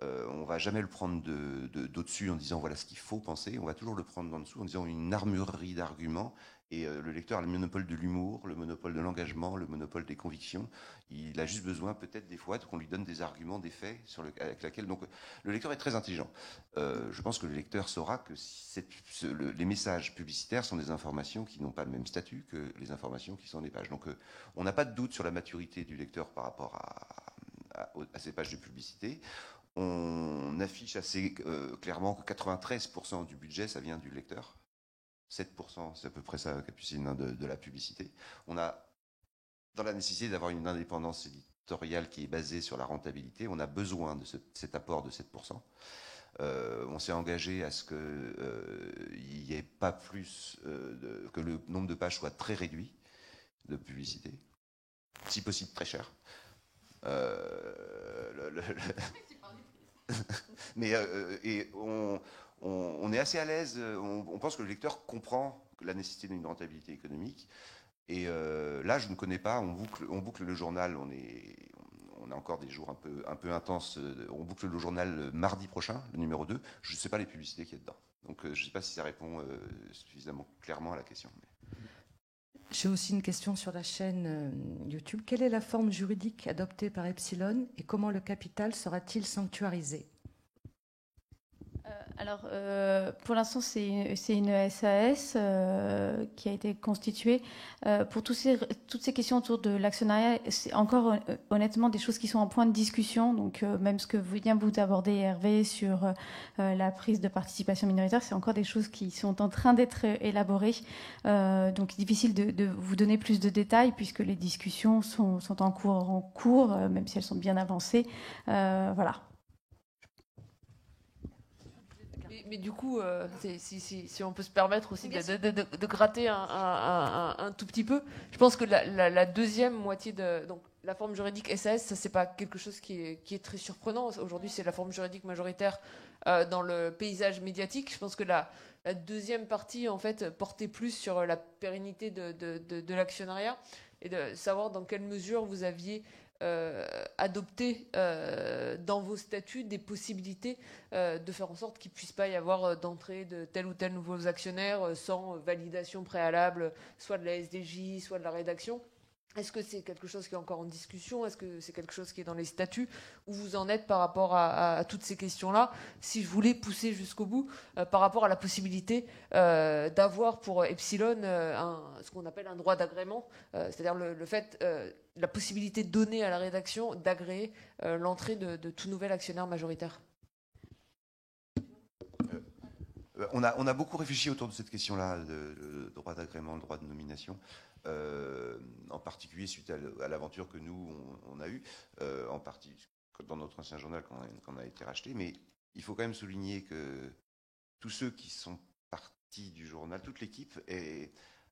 On ne va jamais le prendre d'au-dessus en disant voilà ce qu'il faut penser. On va toujours le prendre d'en dessous en disant une armurerie d'arguments. Et le lecteur a le monopole de l'humour, le monopole de l'engagement, le monopole des convictions. Il a juste besoin peut-être des fois qu'on lui donne des arguments, des faits avec lesquels... Donc le lecteur est très intelligent. Je pense que le lecteur saura que les messages publicitaires sont des informations qui n'ont pas le même statut que les informations qui sont des pages. Donc on n'a pas de doute sur la maturité du lecteur par rapport à ces pages de publicité. On affiche assez clairement que 93% du budget, ça vient du lecteur. 7%, c'est à peu près ça, Capucine, de la publicité. On a, dans la nécessité d'avoir une indépendance éditoriale qui est basée sur la rentabilité, on a besoin de cet apport de 7%. On s'est engagé à ce qu'il n'y ait pas plus, que le nombre de pages soit très réduit de publicité, si possible très cher. Mais et on est assez à l'aise, on pense que le lecteur comprend la nécessité d'une rentabilité économique. Et là, je ne connais pas, on boucle le journal, on a encore des jours un peu intenses, on boucle le journal mardi prochain, le numéro 2, je ne sais pas les publicités qu'il y a dedans. Donc je ne sais pas si ça répond suffisamment clairement à la question. J'ai aussi une question sur la chaîne YouTube. Quelle est la forme juridique adoptée par Epsilon et comment le capital sera-t-il sanctuarisé ? Alors, pour l'instant, c'est une SAS qui a été constituée. Pour toutes ces questions autour de l'actionnariat, c'est encore honnêtement des choses qui sont en point de discussion. Donc, même ce que vient vous aborder Hervé sur la prise de participation minoritaire, c'est encore des choses qui sont en train d'être élaborées. Donc, difficile de vous donner plus de détails puisque les discussions sont en cours, même si elles sont bien avancées. Voilà. Mais du coup, si on peut se permettre aussi de gratter un tout petit peu, je pense que la deuxième moitié donc la forme juridique SAS, ça c'est pas quelque chose qui est très surprenant. Aujourd'hui, c'est la forme juridique majoritaire dans le paysage médiatique. Je pense que la deuxième partie, en fait, portait plus sur la pérennité de l'actionnariat et de savoir dans quelle mesure vous aviez adopter dans vos statuts des possibilités de faire en sorte qu'il ne puisse pas y avoir d'entrée de tel ou tel nouveaux actionnaires sans validation préalable, soit de la SDJ, soit de la rédaction. Est-ce que c'est quelque chose qui est encore en discussion? Est-ce que c'est quelque chose qui est dans les statuts? Où vous en êtes par rapport à toutes ces questions-là? Si je voulais pousser jusqu'au bout, par rapport à la possibilité d'avoir pour Epsilon ce qu'on appelle un droit d'agrément, c'est-à-dire le fait, la possibilité donnée à la rédaction d'agréer l'entrée de tout nouvel actionnaire majoritaire. On a beaucoup réfléchi autour de cette question-là, le droit d'agrément, le droit de nomination. En particulier suite à l'aventure que nous on a eue, en partie dans notre ancien journal quand on a été racheté, mais il faut quand même souligner que tous ceux qui sont partis du journal, toute l'équipe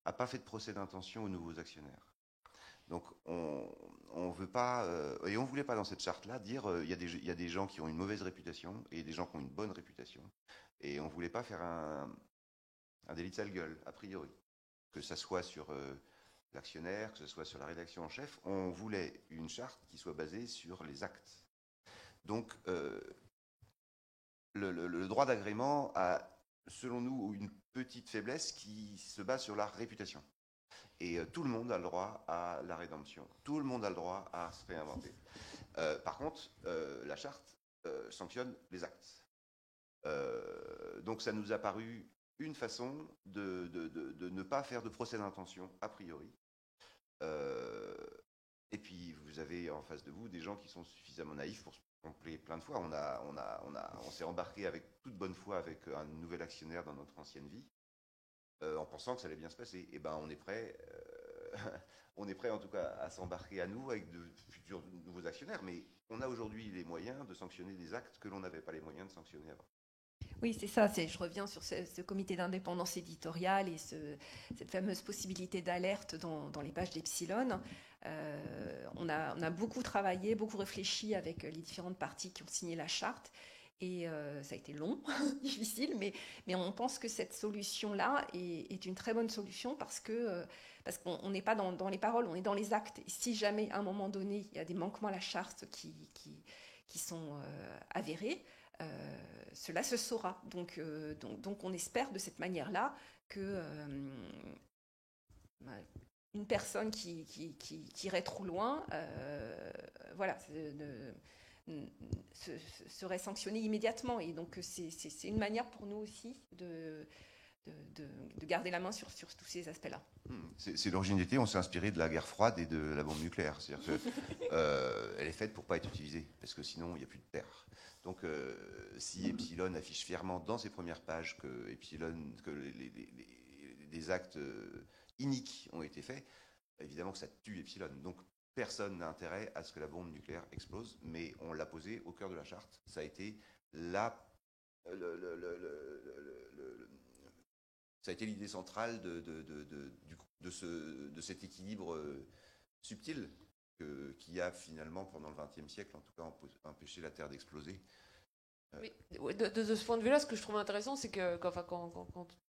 n'a pas fait de procès d'intention aux nouveaux actionnaires. Donc on veut pas, et on voulait pas dans cette charte-là dire il y a des gens qui ont une mauvaise réputation et des gens qui ont une bonne réputation, et on voulait pas faire un délit de sale gueule a priori, que ça soit sur l'actionnaire, que ce soit sur la rédaction en chef. On voulait une charte qui soit basée sur les actes. Donc, le droit d'agrément a, selon nous, une petite faiblesse qui se base sur la réputation. Et tout le monde a le droit à la rédemption. Tout le monde a le droit à se réinventer. Par contre, la charte sanctionne les actes. Donc ça nous a paru une façon de ne pas faire de procès d'intention a priori. Et puis vous avez en face de vous des gens qui sont suffisamment naïfs pour se tromper plein de fois. On s'est embarqué avec toute bonne foi avec un nouvel actionnaire dans notre ancienne vie, en pensant que ça allait bien se passer. Et ben on est prêt. On est prêt en tout cas à s'embarquer à nouveau avec de futurs nouveaux actionnaires, mais on a aujourd'hui les moyens de sanctionner des actes que l'on n'avait pas les moyens de sanctionner avant. Oui, c'est ça. Je reviens sur ce comité d'indépendance éditoriale et cette fameuse possibilité d'alerte dans les pages d'Epsilon. On a beaucoup travaillé, beaucoup réfléchi avec les différentes parties qui ont signé la charte. Et ça a été long, difficile, mais on pense que cette solution-là est une très bonne solution parce qu'on n'est pas dans les paroles, on est dans les actes. Et si jamais, à un moment donné, il y a des manquements à la charte qui sont avérés, cela se saura. Donc on espère de cette manière-là que une personne qui irait trop loin, voilà, serait sanctionnée immédiatement. Et donc c'est une manière pour nous aussi de garder la main sur tous ces aspects-là. C'est l'originalité, on s'est inspiré de la guerre froide et de la bombe nucléaire. C'est-à-dire qu'elle est faite pour ne pas être utilisée, parce que sinon il n'y a plus de terre. Donc si Epsilon affiche fièrement dans ses premières pages que des actes iniques ont été faits, évidemment que ça tue Epsilon. Donc personne n'a intérêt à ce que la bombe nucléaire explose, mais on l'a posé au cœur de la charte. Ça a été ça a été l'idée centrale de cet équilibre subtil qui a finalement, pendant le XXe siècle, en tout cas, empêché la Terre d'exploser. Oui, de ce point de vue-là, ce que je trouve intéressant, c'est que quand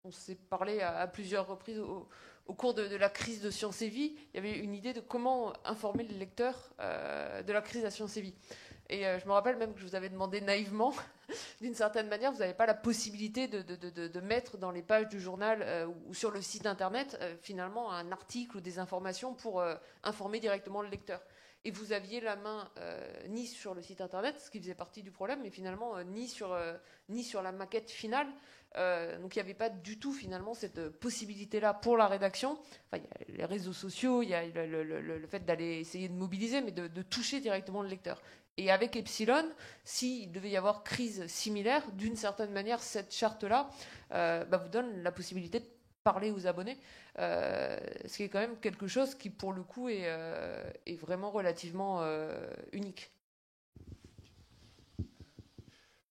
on s'est parlé à plusieurs reprises au cours de la crise de Sciences et Vie, il y avait une idée de comment informer les lecteurs de la crise à Sciences et Vie. Et je me rappelle même que je vous avais demandé naïvement, d'une certaine manière, vous n'avez pas la possibilité de mettre dans les pages du journal ou sur le site internet finalement un article ou des informations pour informer directement le lecteur. Et vous aviez la main ni sur le site internet, ce qui faisait partie du problème, mais finalement ni sur la maquette finale. Donc il n'y avait pas du tout finalement cette possibilité-là pour la rédaction. Enfin, il y a les réseaux sociaux, il y a le fait d'aller essayer de mobiliser, mais de toucher directement le lecteur. Et avec Epsilon, s'il devait y avoir crise similaire, d'une certaine manière, cette charte-là vous donne la possibilité de parler aux abonnés, ce qui est quand même quelque chose qui, pour le coup, est vraiment relativement unique.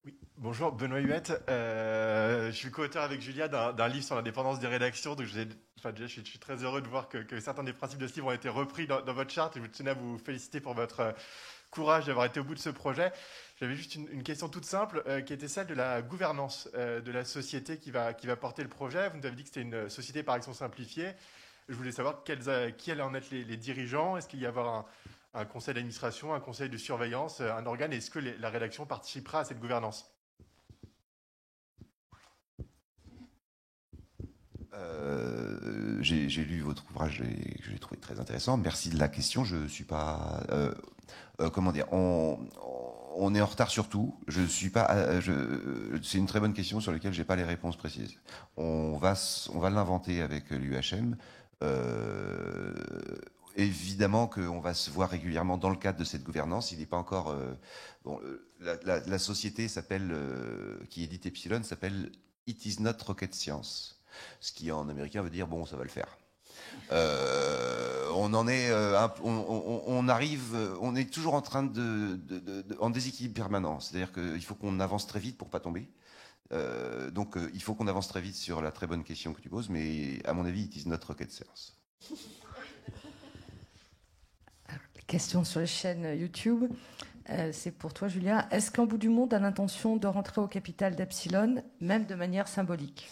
Oui, bonjour, Benoît Huette. Je suis co-auteur avec Julia d'un livre sur l'indépendance des rédactions. Donc je suis très heureux de voir que certains des principes de ce livre ont été repris dans votre charte. Et je tenais à vous féliciter pour votre courage d'avoir été au bout de ce projet. J'avais juste une question toute simple qui était celle de la gouvernance de la société qui va porter le projet. Vous nous avez dit que c'était une société par action simplifiée. Je voulais savoir qui allaient en être les dirigeants. Est-ce qu'il y avoir un conseil d'administration, un conseil de surveillance, un organe? Est-ce que la rédaction participera à cette gouvernance? J'ai lu votre ouvrage et je l'ai trouvé très intéressant. Merci de la question. Je suis pas, comment dire, on est en retard sur tout. Je suis pas, c'est une très bonne question sur laquelle j'ai pas les réponses précises. On va l'inventer avec l'UHM. Évidemment qu'on va se voir régulièrement dans le cadre de cette gouvernance. Il n'est pas encore, la société s'appelle, qui édite Epsilon, s'appelle It is not rocket science. Ce qui en américain veut dire bon, ça va le faire. On en est, on arrive, on est toujours en train en déséquilibre permanent. C'est-à-dire qu'il faut qu'on avance très vite pour pas tomber. Donc il faut qu'on avance très vite sur la très bonne question que tu poses, mais à mon avis, it is not rocket science. Question sur les chaînes YouTube. C'est pour toi, Julia. Est-ce qu'en bout du monde a l'intention de rentrer au capital d'Epsilon, même de manière symbolique?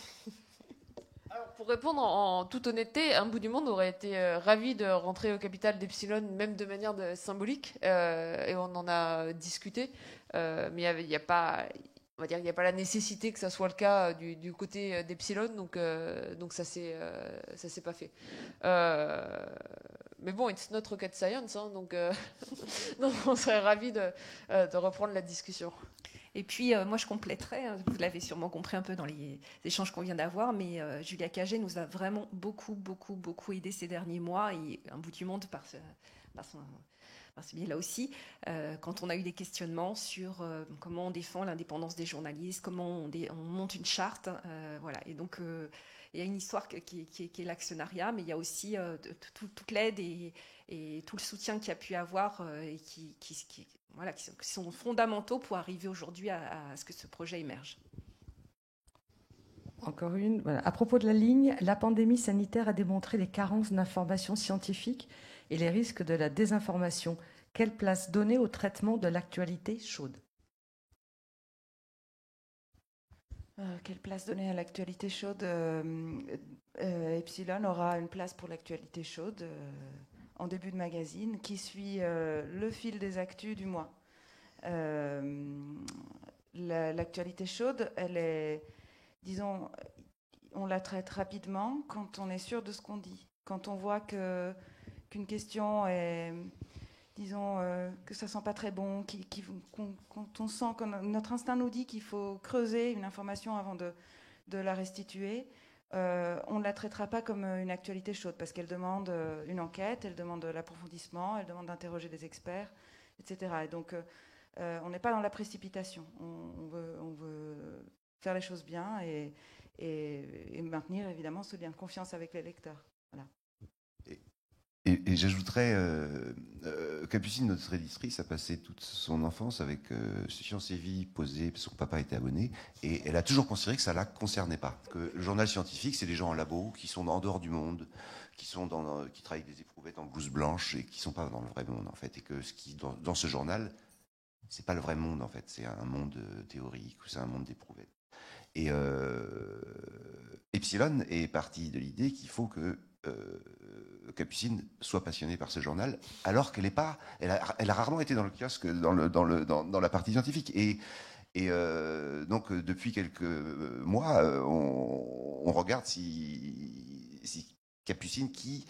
Pour répondre en toute honnêteté, Un bout du monde aurait été ravi de rentrer au capital d'Epsilon, même de manière symbolique, et on en a discuté, mais il n'y a pas on va dire qu'il n'y a pas la nécessité que ça soit le cas du côté d'Epsilon, donc ça s'est pas fait. Mais bon, it's not rocket science, hein, donc on serait ravis de reprendre la discussion. Et puis, moi, je compléterais, hein, vous l'avez sûrement compris un peu dans les échanges qu'on vient d'avoir, mais Julia Cagé nous a vraiment beaucoup aidé ces derniers mois, et un bout du monde par ce biais-là aussi, quand on a eu des questionnements sur comment on défend l'indépendance des journalistes, comment on monte une charte, voilà. Et donc, il y a une histoire qui est l'actionnariat, mais il y a aussi toute l'aide et tout le soutien qu'il y a pu avoir et qui sont fondamentaux pour arriver aujourd'hui à ce que ce projet émerge. Encore une. Voilà. À propos de la ligne, la pandémie sanitaire a démontré les carences d'informations scientifiques et les risques de la désinformation. Quelle place donner au traitement de l'actualité chaude ? Quelle place donner à l'actualité chaude Epsilon aura une place pour l'actualité chaude en début de magazine qui suit le fil des actus du mois. L'actualité chaude, elle est, disons, on la traite rapidement quand on est sûr de ce qu'on dit. Quand on voit qu'une question est, disons, que ça sent pas très bon, quand on sent que notre instinct nous dit qu'il faut creuser une information avant de la restituer, on ne la traitera pas comme une actualité chaude parce qu'elle demande une enquête, elle demande de l'approfondissement, elle demande d'interroger des experts, etc. Et donc, on n'est pas dans la précipitation. On veut faire les choses bien et maintenir évidemment ce lien de confiance avec les lecteurs. Voilà. Et j'ajouterais, Capucine, notre éditrice, a passé toute son enfance avec Science et Vie posée, parce que son papa était abonné, et elle a toujours considéré que ça ne la concernait pas. Que le journal scientifique, c'est des gens en labo, qui sont en dehors du monde, qui travaillent avec des éprouvettes en blouse blanche, et qui ne sont pas dans le vrai monde, en fait. Et que ce qui, dans ce journal, c'est pas le vrai monde, en fait. C'est un monde théorique, ou c'est un monde d'éprouvettes. Et Epsilon est parti de l'idée qu'il faut que Capucine soit passionnée par ce journal, alors qu'elle n'est pas. Elle a rarement été dans le kiosque, dans la partie scientifique. Et donc, depuis quelques mois, on regarde si Capucine, qui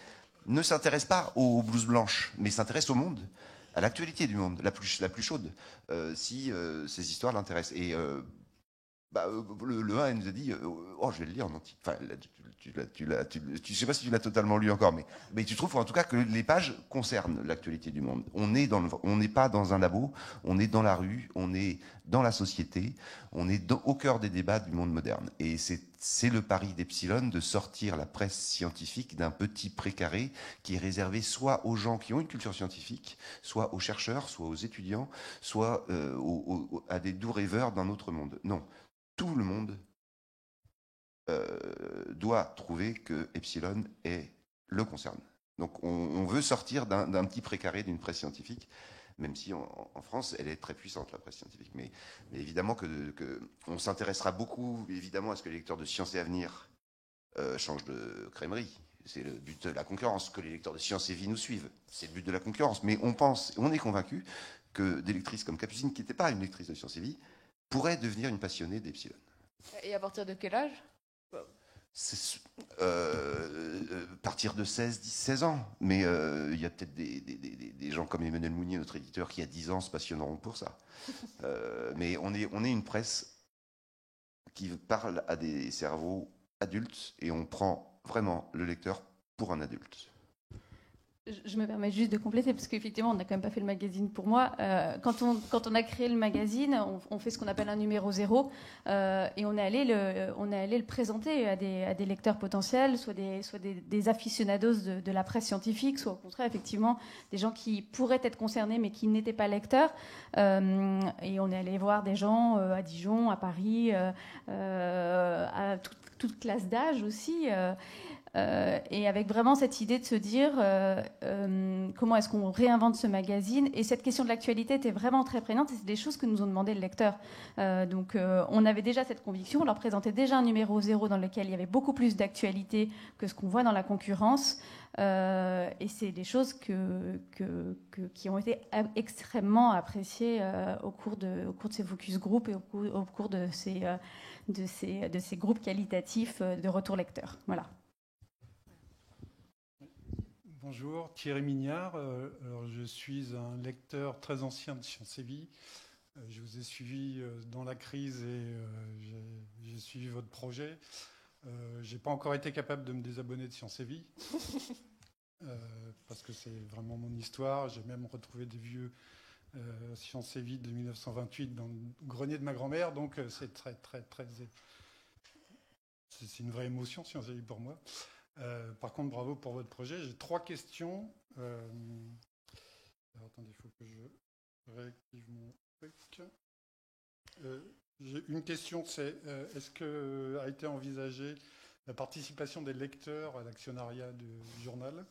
ne s'intéresse pas aux blouses blanches, mais s'intéresse au monde, à l'actualité du monde, la plus chaude, si ces histoires l'intéressent. Et le 1, elle nous a dit je vais le lire en entier. Enfin, je sais pas si tu l'as totalement lu encore, mais tu trouves en tout cas que les pages concernent l'actualité du monde. On n'est pas dans un labo, on est dans la rue, on est dans la société, on est au cœur des débats du monde moderne. Et c'est le pari d'Epsilon de sortir la presse scientifique d'un petit précaré qui est réservé soit aux gens qui ont une culture scientifique, soit aux chercheurs, soit aux étudiants, soit à des doux rêveurs d'un autre monde. Non. Tout le monde doit trouver que Epsilon le concerne. Donc on veut sortir d'un petit précaré d'une presse scientifique, même si en France, elle est très puissante, la presse scientifique. Mais évidemment on s'intéressera beaucoup, évidemment, à ce que les lecteurs de Science et Avenir changent de crèmerie. C'est le but de la concurrence, que les lecteurs de Science et Vie nous suivent. C'est le but de la concurrence. Mais on est convaincu que des lectrices comme Capucine, qui n'était pas une lectrice de Science et Vie, pourrait devenir une passionnée d'Epsilon. Et à partir de quel âge ? Partir de 16 ans. Mais il y a peut-être des gens comme Emmanuel Mounier, notre éditeur, qui à 10 ans se passionneront pour ça. Mais on est une presse qui parle à des cerveaux adultes et on prend vraiment le lecteur pour un adulte. Je me permets juste de compléter, parce qu'effectivement, on n'a quand même pas fait le magazine pour moi. Quand on a créé le magazine, on fait ce qu'on appelle un numéro 0, et on est allé le présenter à des lecteurs potentiels, soit des aficionados de la presse scientifique, soit au contraire, effectivement, des gens qui pourraient être concernés, mais qui n'étaient pas lecteurs. Et on est allé voir des gens à Dijon, à Paris, à toute classe d'âge aussi. Et avec vraiment cette idée de se dire comment est-ce qu'on réinvente ce magazine. Et cette question de l'actualité était vraiment très prégnante, et c'est des choses que nous ont demandé le lecteur. Donc on avait déjà cette conviction, on leur présentait déjà un numéro 0 dans lequel il y avait beaucoup plus d'actualité que ce qu'on voit dans la concurrence. Et c'est des choses qui ont été extrêmement appréciées au cours de ces focus group et au cours de ces groupes qualitatifs de retour lecteur. Voilà. Bonjour, Thierry Mignard. Alors, je suis un lecteur très ancien de Sciences et Vie. Je vous ai suivi dans la crise et j'ai suivi votre projet. Je n'ai pas encore été capable de me désabonner de Sciences et Vie parce que c'est vraiment mon histoire. J'ai même retrouvé des vieux Sciences et Vie de 1928 dans le grenier de ma grand-mère. Donc c'est très. C'est une vraie émotion, Sciences et Vie pour moi. Par contre, bravo pour votre projet. J'ai 3 questions. Alors, attendez, il faut que je réactive mon truc. J'ai une question, c'est est-ce que a été envisagée la participation des lecteurs à l'actionnariat du journal?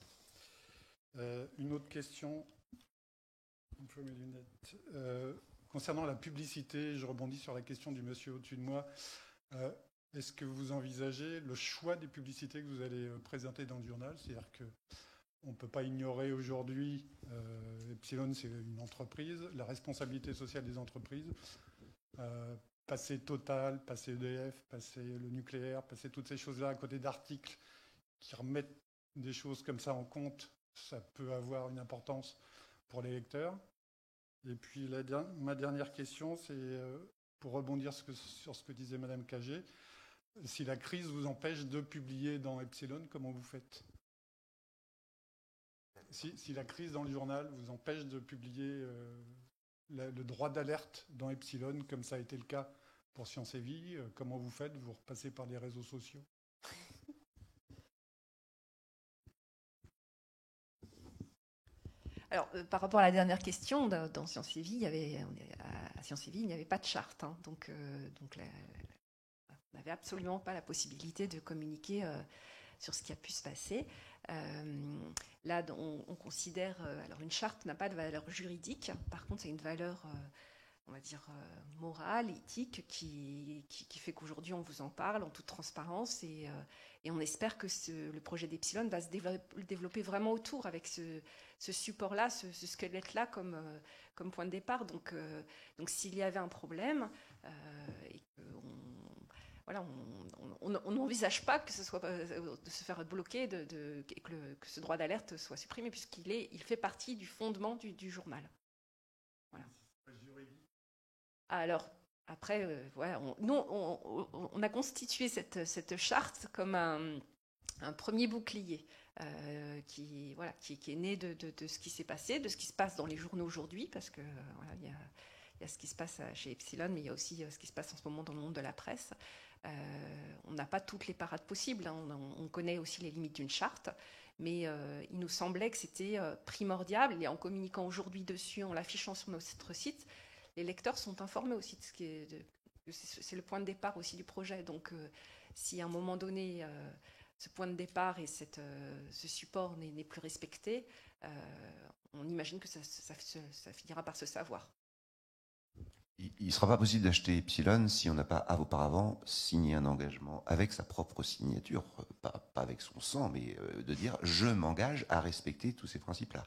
Une autre question, il faut mes lunettes. Concernant la publicité, je rebondis sur la question du monsieur au-dessus de moi. Est-ce que vous envisagez le choix des publicités que vous allez présenter dans le journal? C'est-à-dire qu'on ne peut pas ignorer aujourd'hui, Epsilon, c'est une entreprise, la responsabilité sociale des entreprises, passer Total, passer EDF, passer le nucléaire, passer toutes ces choses-là à côté d'articles qui remettent des choses comme ça en compte, ça peut avoir une importance pour les lecteurs. Et puis ma dernière question, c'est pour rebondir sur ce que disait Madame Cagé. Si la crise vous empêche de publier dans Epsilon, comment vous faites? Si la crise dans le journal vous empêche de publier le droit d'alerte dans Epsilon, comme ça a été le cas pour Sciences et Vie, comment vous faites? Vous repassez par les réseaux sociaux? Alors, par rapport à la dernière question, dans Sciences et Vie, à Sciences et Vie, il n'y avait pas de charte. Hein, donc on n'avait absolument pas la possibilité de communiquer sur ce qui a pu se passer. Là, on considère... alors, une charte n'a pas de valeur juridique. Par contre, c'est une valeur, on va dire, morale, éthique, qui fait qu'aujourd'hui, on vous en parle en toute transparence. Et on espère que le projet d'Epsilon va se développer vraiment autour, avec ce support-là, ce squelette-là comme point de départ. Donc s'il y avait un problème, et on n'envisage pas que ce soit de se faire bloquer, que ce droit d'alerte soit supprimé, puisqu'il fait partie du fondement du journal. Voilà. Alors, après, voilà, on a constitué cette charte comme un premier bouclier qui est né de ce qui s'est passé, de ce qui se passe dans les journaux aujourd'hui, parce que voilà, il y a ce qui se passe chez Epsilon, mais il y a aussi ce qui se passe en ce moment dans le monde de la presse. On n'a pas toutes les parades possibles, hein. On connaît aussi les limites d'une charte, mais il nous semblait que c'était primordial, et en communiquant aujourd'hui dessus, en l'affichant sur notre site, les lecteurs sont informés aussi de ce qui est... c'est le point de départ aussi du projet. Donc, si à un moment donné, ce point de départ et ce support n'est plus respecté, on imagine que ça finira par se savoir. Il ne sera pas possible d'acheter Epsilon si on n'a pas auparavant signé un engagement avec sa propre signature, pas avec son sang, mais de dire je m'engage à respecter tous ces principes-là.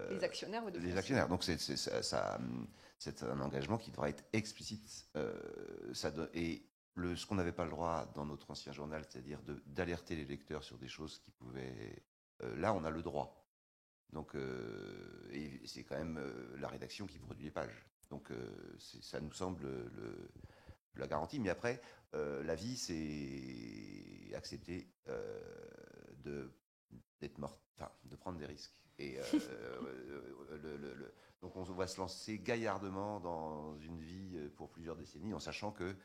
Les actionnaires ou les actionnaires. Donc c'est un engagement qui devra être explicite. Et ce qu'on n'avait pas le droit dans notre ancien journal, c'est-à-dire d'alerter les lecteurs sur des choses qui pouvaient... là, on a le droit. Donc, et c'est quand même la rédaction qui produit les pages. Donc ça nous semble la garantie. Mais après, la vie, c'est accepter d'être mort, enfin, de prendre des risques. Et donc on va se lancer gaillardement dans une vie pour plusieurs décennies, en sachant que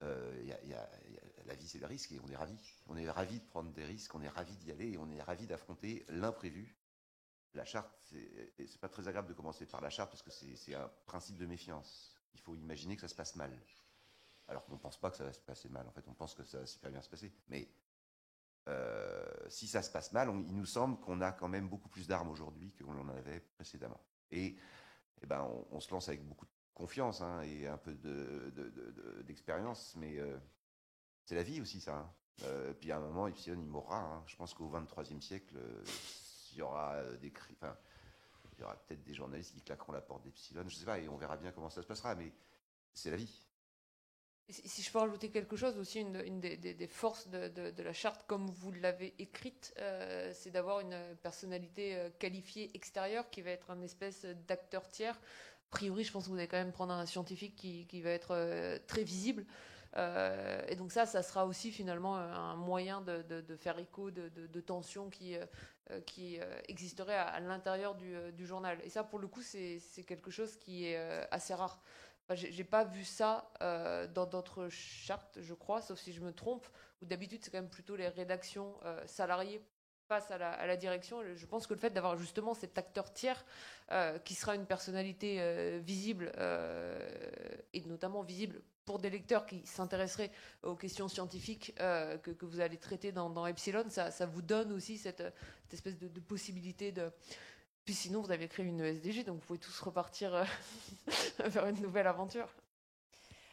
la vie, c'est le risque, et on est ravis. On est ravis de prendre des risques, on est ravis d'y aller, et on est ravis d'affronter l'imprévu. La charte, c'est pas très agréable de commencer par la charte, parce que c'est un principe de méfiance. Il faut imaginer que ça se passe mal. Alors qu'on ne pense pas que ça va se passer mal, en fait, on pense que ça va super bien se passer. Mais si ça se passe mal, il nous semble qu'on a quand même beaucoup plus d'armes aujourd'hui que l'on en avait précédemment. Et ben, on se lance avec beaucoup de confiance, hein, et un peu d'expérience, mais c'est la vie aussi, ça. Hein. Puis à un moment, Epsilon, il mourra. Hein. Je pense qu'au XXIIIe siècle, il y aura il y aura peut-être des journalistes qui claqueront la porte d'Epsilon. Je ne sais pas, et on verra bien comment ça se passera, mais c'est la vie. Si je peux rajouter quelque chose aussi, une des forces de la charte, comme vous l'avez écrite, c'est d'avoir une personnalité qualifiée extérieure qui va être une espèce d'acteur tiers. A priori, je pense que vous allez quand même prendre un scientifique qui va être très visible. Et donc ça sera aussi finalement un moyen de faire écho de tensions qui existeraient à l'intérieur du journal. Et ça, pour le coup, c'est quelque chose qui est assez rare. Enfin, j'ai pas vu ça dans d'autres chartes, je crois, sauf si je me trompe, où d'habitude c'est quand même plutôt les rédactions salariées face à la direction. Je pense que le fait d'avoir justement cet acteur tiers qui sera une personnalité visible et notamment visible pour des lecteurs qui s'intéresseraient aux questions scientifiques que vous allez traiter dans Epsilon, ça vous donne aussi cette espèce de possibilité de... Puis sinon, vous avez créé une ESDG, donc vous pouvez tous repartir vers une nouvelle aventure.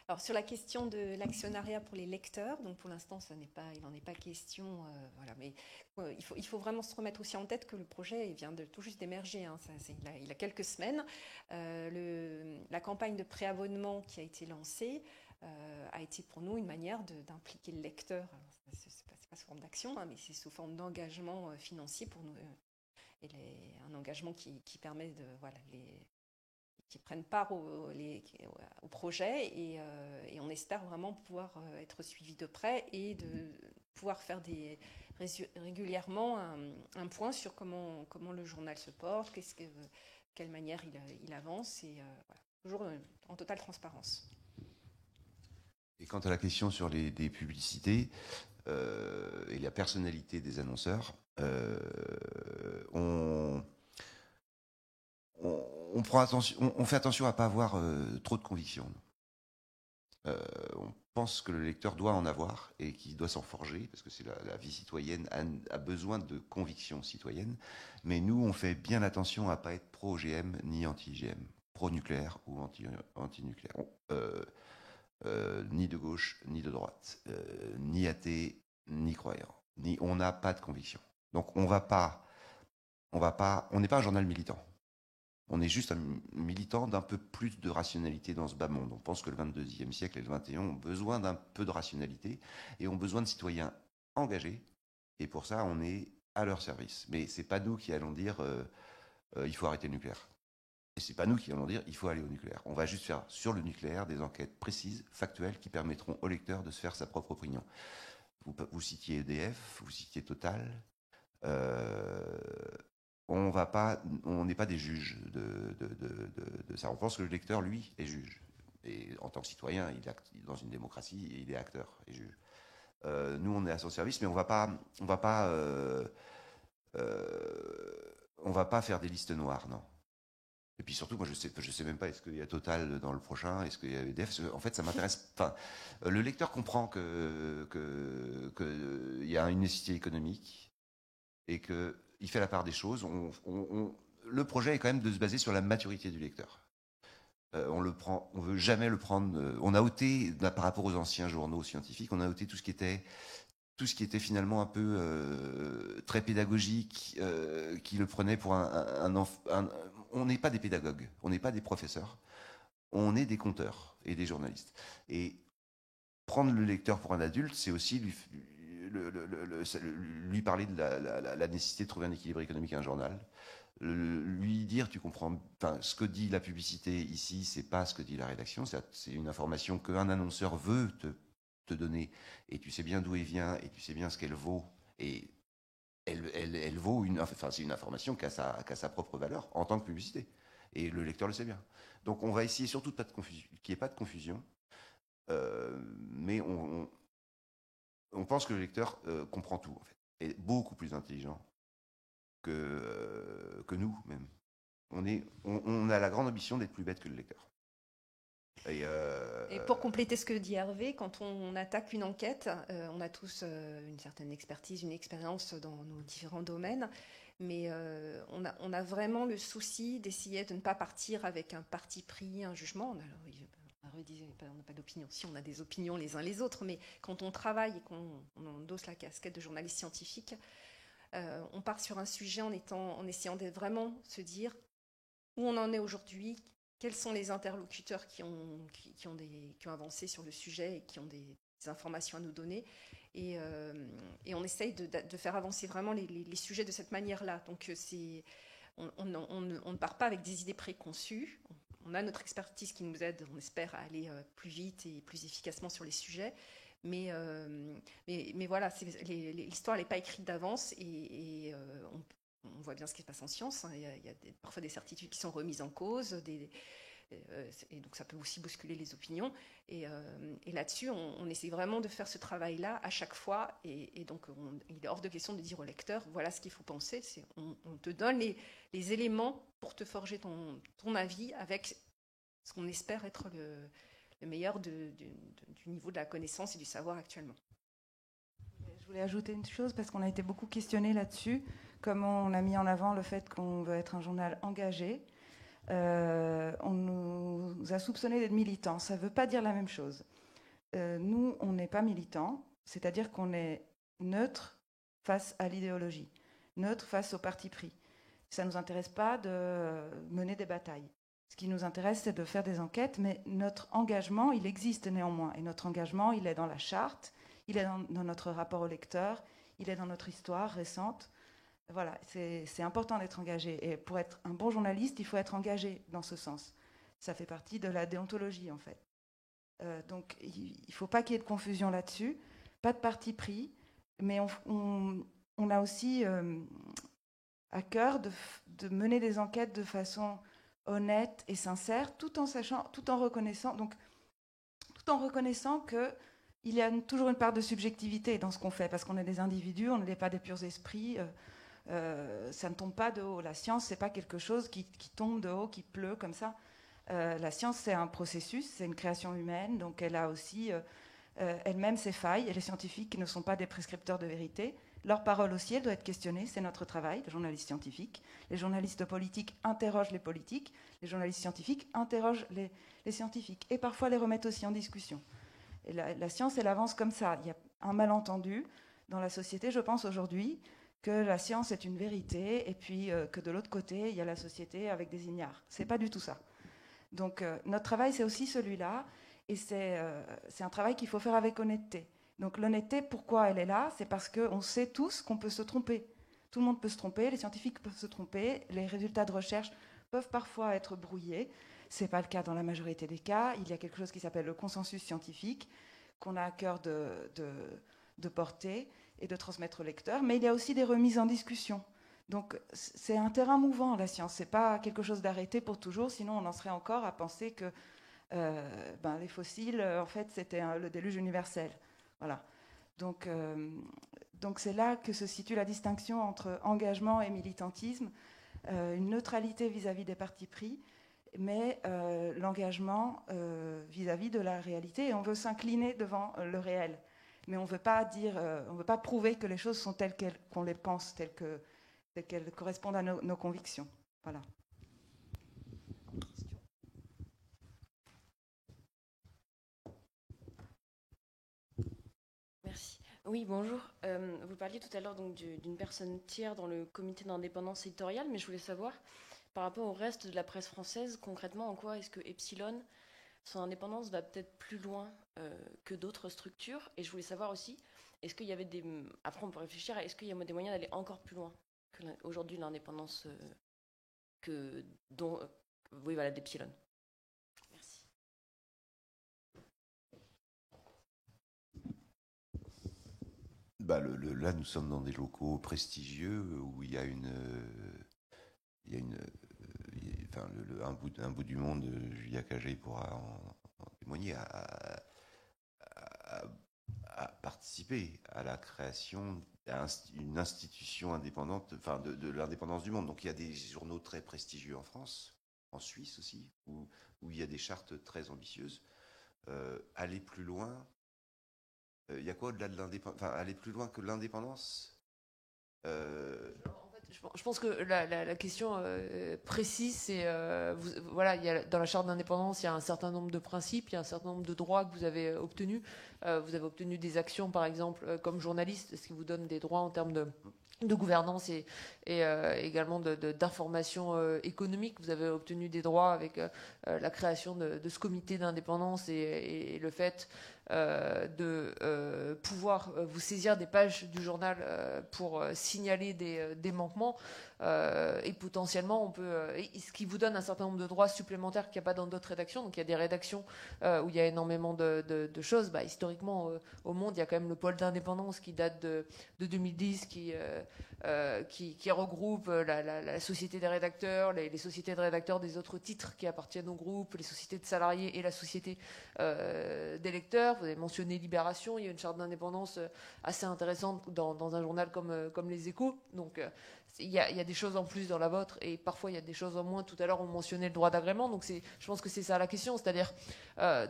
Alors sur la question de l'actionnariat pour les lecteurs, donc pour l'instant il n'en est pas question, voilà, mais il faut vraiment se remettre aussi en tête que le projet vient de tout juste d'émerger, hein, il a quelques semaines. La campagne de préabonnement qui a été lancée a été pour nous une manière d'impliquer le lecteur. C'est pas sous forme d'action, hein, mais c'est sous forme d'engagement financier pour nous, et un engagement qui permet de qui prennent part au projet et on espère vraiment pouvoir être suivi de près et de pouvoir faire régulièrement un point sur comment le journal se porte, quelle manière il avance, et voilà, toujours en totale transparence. Et quant à la question sur des publicités et la personnalité des annonceurs, on prend attention, on fait attention à ne pas avoir trop de conviction. On pense que le lecteur doit en avoir et qu'il doit s'en forger, parce que c'est la vie citoyenne a besoin de convictions citoyennes. Mais nous, on fait bien attention à ne pas être pro-GM ni anti-GM, pro-nucléaire ou anti-nucléaire. Ni de gauche, ni de droite, ni athée, ni croyant. On n'a pas de conviction. Donc on n'est pas un journal militant. On est juste un militant d'un peu plus de rationalité dans ce bas monde. On pense que le 22e siècle et le 21 ont besoin d'un peu de rationalité et ont besoin de citoyens engagés. Et pour ça, on est à leur service. Mais c'est pas nous qui allons dire il faut arrêter le nucléaire. Et c'est pas nous qui allons dire il faut aller au nucléaire. On va juste faire sur le nucléaire des enquêtes précises, factuelles, qui permettront au lecteur de se faire sa propre opinion. Vous citiez EDF, vous citiez Total. On n'est pas des juges de ça. On pense que le lecteur, lui, est juge. Et en tant que citoyen, il est dans une démocratie et il est acteur et juge. Nous, on est à son service, mais on va pas faire des listes noires, non. Et puis surtout, moi, je sais même pas, est-ce qu'il y a Total dans le prochain, est-ce qu'il y a EDF. En fait, ça m'intéresse. Enfin, le lecteur comprend que il y a une nécessité économique et que il fait la part des choses. Le projet est quand même de se baser sur la maturité du lecteur. On veut jamais le prendre. On a ôté, par rapport aux anciens journaux scientifiques, on a ôté tout ce qui était finalement un peu très pédagogique, qui le prenait pour on n'est pas des pédagogues, on n'est pas des professeurs, on est des conteurs et des journalistes. Et prendre le lecteur pour un adulte, c'est aussi lui parler de la nécessité de trouver un équilibre économique à un journal, lui dire, tu comprends, ce que dit la publicité ici, c'est pas ce que dit la rédaction, c'est une information qu'un annonceur veut te donner, et tu sais bien d'où elle vient, et tu sais bien ce qu'elle vaut, et elle vaut c'est une information qui a sa propre valeur en tant que publicité, et le lecteur le sait bien. Donc on va essayer surtout qu'il n'y ait pas de confusion, mais on pense que le lecteur comprend tout, en fait, est beaucoup plus intelligent que nous, même. On a la grande ambition d'être plus bête que le lecteur. Et pour compléter ce que dit Hervé, quand on attaque une enquête, on a tous une certaine expertise, une expérience dans nos différents domaines, mais on a vraiment le souci d'essayer de ne pas partir avec un parti pris, un jugement. on n'a pas d'opinion. Si, on a des opinions les uns les autres, mais quand on travaille et qu'on endosse la casquette de journaliste scientifique, on part sur un sujet en essayant de vraiment se dire où on en est aujourd'hui, quels sont les interlocuteurs qui ont avancé sur le sujet et qui ont des informations à nous donner. Et on essaye de faire avancer vraiment les sujets de cette manière-là. Donc, on ne part pas avec des idées préconçues. On a notre expertise qui nous aide, on espère, à aller plus vite et plus efficacement sur les sujets. Mais voilà, l'histoire n'est pas écrite d'avance et on voit bien ce qui se passe en science. Hein. Il y a parfois des certitudes qui sont remises en cause, et donc ça peut aussi bousculer les opinions. Et là-dessus, on essaie vraiment de faire ce travail-là à chaque fois. Et donc, il est hors de question de dire au lecteur, voilà ce qu'il faut penser. On te donne les éléments pour te forger ton avis avec ce qu'on espère être le meilleur du niveau de la connaissance et du savoir actuellement. Je voulais ajouter une chose parce qu'on a été beaucoup questionné là-dessus, comme on a mis en avant le fait qu'on veut être un journal engagé. On nous a soupçonné d'être militants. Ça ne veut pas dire la même chose. Nous, on n'est pas militants, c'est-à-dire qu'on est neutre face à l'idéologie, neutre face au parti pris. Ça ne nous intéresse pas de mener des batailles. Ce qui nous intéresse, c'est de faire des enquêtes, mais notre engagement, il existe néanmoins. Et notre engagement, il est dans la charte, il est dans notre rapport au lecteur, il est dans notre histoire récente. Voilà, c'est important d'être engagé. Et pour être un bon journaliste, il faut être engagé dans ce sens. Ça fait partie de la déontologie, en fait. Donc, il ne faut pas qu'il y ait de confusion là-dessus. Pas de parti pris, mais on a aussi à cœur de mener des enquêtes de façon honnête et sincère, tout en reconnaissant qu'il y a toujours une part de subjectivité dans ce qu'on fait, parce qu'on est des individus, on n'est pas des purs esprits. Ça ne tombe pas de haut. La science, c'est pas quelque chose qui tombe de haut, qui pleut comme ça. La science, c'est un processus, c'est une création humaine, donc elle a aussi elle-même ses failles. Et les scientifiques ne sont pas des prescripteurs de vérité. Leur parole aussi, elle doit être questionnée. C'est notre travail, de journaliste scientifique. Les journalistes politiques interrogent les politiques. Les journalistes scientifiques interrogent les scientifiques. Et parfois les remettent aussi en discussion. Et la science, elle avance comme ça. Il y a un malentendu dans la société, je pense, aujourd'hui, que la science est une vérité et puis que de l'autre côté, il y a la société avec des ignares. C'est pas du tout ça. Donc notre travail, c'est aussi celui-là. Et c'est un travail qu'il faut faire avec honnêteté. Donc l'honnêteté, pourquoi elle est là? C'est parce qu'on sait tous qu'on peut se tromper. Tout le monde peut se tromper, les scientifiques peuvent se tromper, les résultats de recherche peuvent parfois être brouillés. Ce n'est pas le cas dans la majorité des cas. Il y a quelque chose qui s'appelle le consensus scientifique, qu'on a à cœur de porter et de transmettre au lecteur. Mais il y a aussi des remises en discussion. Donc c'est un terrain mouvant, la science. Ce n'est pas quelque chose d'arrêté pour toujours, sinon on en serait encore à penser que les fossiles, en fait, c'était le déluge universel. Voilà. Donc c'est là que se situe la distinction entre engagement et militantisme, une neutralité vis-à-vis des partis pris, mais l'engagement vis-à-vis de la réalité. Et on veut s'incliner devant le réel. Mais on ne veut pas prouver que les choses sont telles qu'on les pense, telles qu'elles correspondent à nos convictions. Voilà. Merci. Oui, bonjour. Vous parliez tout à l'heure donc d'une personne tiers dans le comité d'indépendance éditoriale, mais je voulais savoir, par rapport au reste de la presse française, concrètement, en quoi est-ce que Epsilon, son indépendance, va peut-être plus loin que d'autres structures? Et je voulais savoir aussi, est-ce qu'il y avait après on peut réfléchir, est-ce qu'il y a des moyens d'aller encore plus loin qu'aujourd'hui l'indépendance d'Epsilon? Merci. Là, nous sommes dans des locaux prestigieux où il y a un bout du monde, Julia Cagé pourra en témoigner, à participer à la création d'une institution indépendante, enfin de l'indépendance du monde. Donc il y a des journaux très prestigieux en France, en Suisse aussi, où il y a des chartes très ambitieuses. Aller plus loin. Il y a quoi au-delà de l'indépendance? Enfin, aller plus loin que l'indépendance? En fait, je pense que la question précise, c'est voilà, dans la charte d'indépendance, il y a un certain nombre de principes, il y a un certain nombre de droits que vous avez obtenus. Vous avez obtenu des actions, par exemple, comme journaliste, ce qui vous donne des droits en termes de gouvernance et également d'information économique. Vous avez obtenu des droits avec la création de ce comité d'indépendance et le fait de pouvoir vous saisir des pages du journal pour signaler des manquements. Et potentiellement, on peut, ce qui vous donne un certain nombre de droits supplémentaires qu'il n'y a pas dans d'autres rédactions. Donc il y a des rédactions où il y a énormément de choses. Historiquement, au monde, il y a quand même le pôle d'indépendance qui date de 2010, qui regroupe la société des rédacteurs, les sociétés de rédacteurs des autres titres qui appartiennent au groupe, les sociétés de salariés et la société des lecteurs. Vous avez mentionné Libération, il y a une charte d'indépendance assez intéressante dans un journal comme Les Échos. Donc il y a des choses en plus dans la vôtre et parfois il y a des choses en moins. Tout à l'heure on mentionnait le droit d'agrément, donc je pense que c'est ça la question, c'est-à-dire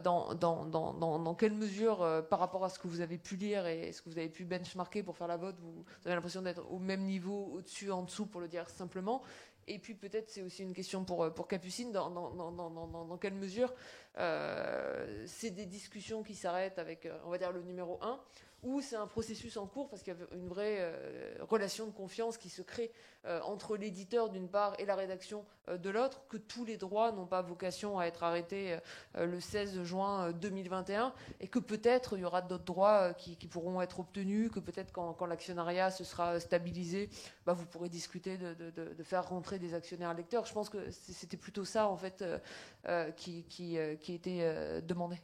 dans quelle mesure par rapport à ce que vous avez pu lire et ce que vous avez pu benchmarker pour faire la vôtre, vous avez l'impression d'être au même niveau, au-dessus, en dessous, pour le dire simplement. Et puis peut-être c'est aussi une question pour Capucine, dans quelle mesure c'est des discussions qui s'arrêtent avec, on va dire, le numéro 1, ou c'est un processus en cours parce qu'il y a une vraie relation de confiance qui se crée entre l'éditeur d'une part et la rédaction de l'autre, que tous les droits n'ont pas vocation à être arrêtés le 16 juin 2021 et que peut-être il y aura d'autres droits qui pourront être obtenus, que peut-être quand l'actionnariat se sera stabilisé, vous pourrez discuter de faire rentrer des actionnaires lecteurs. Je pense que c'était plutôt ça en fait qui était demandé.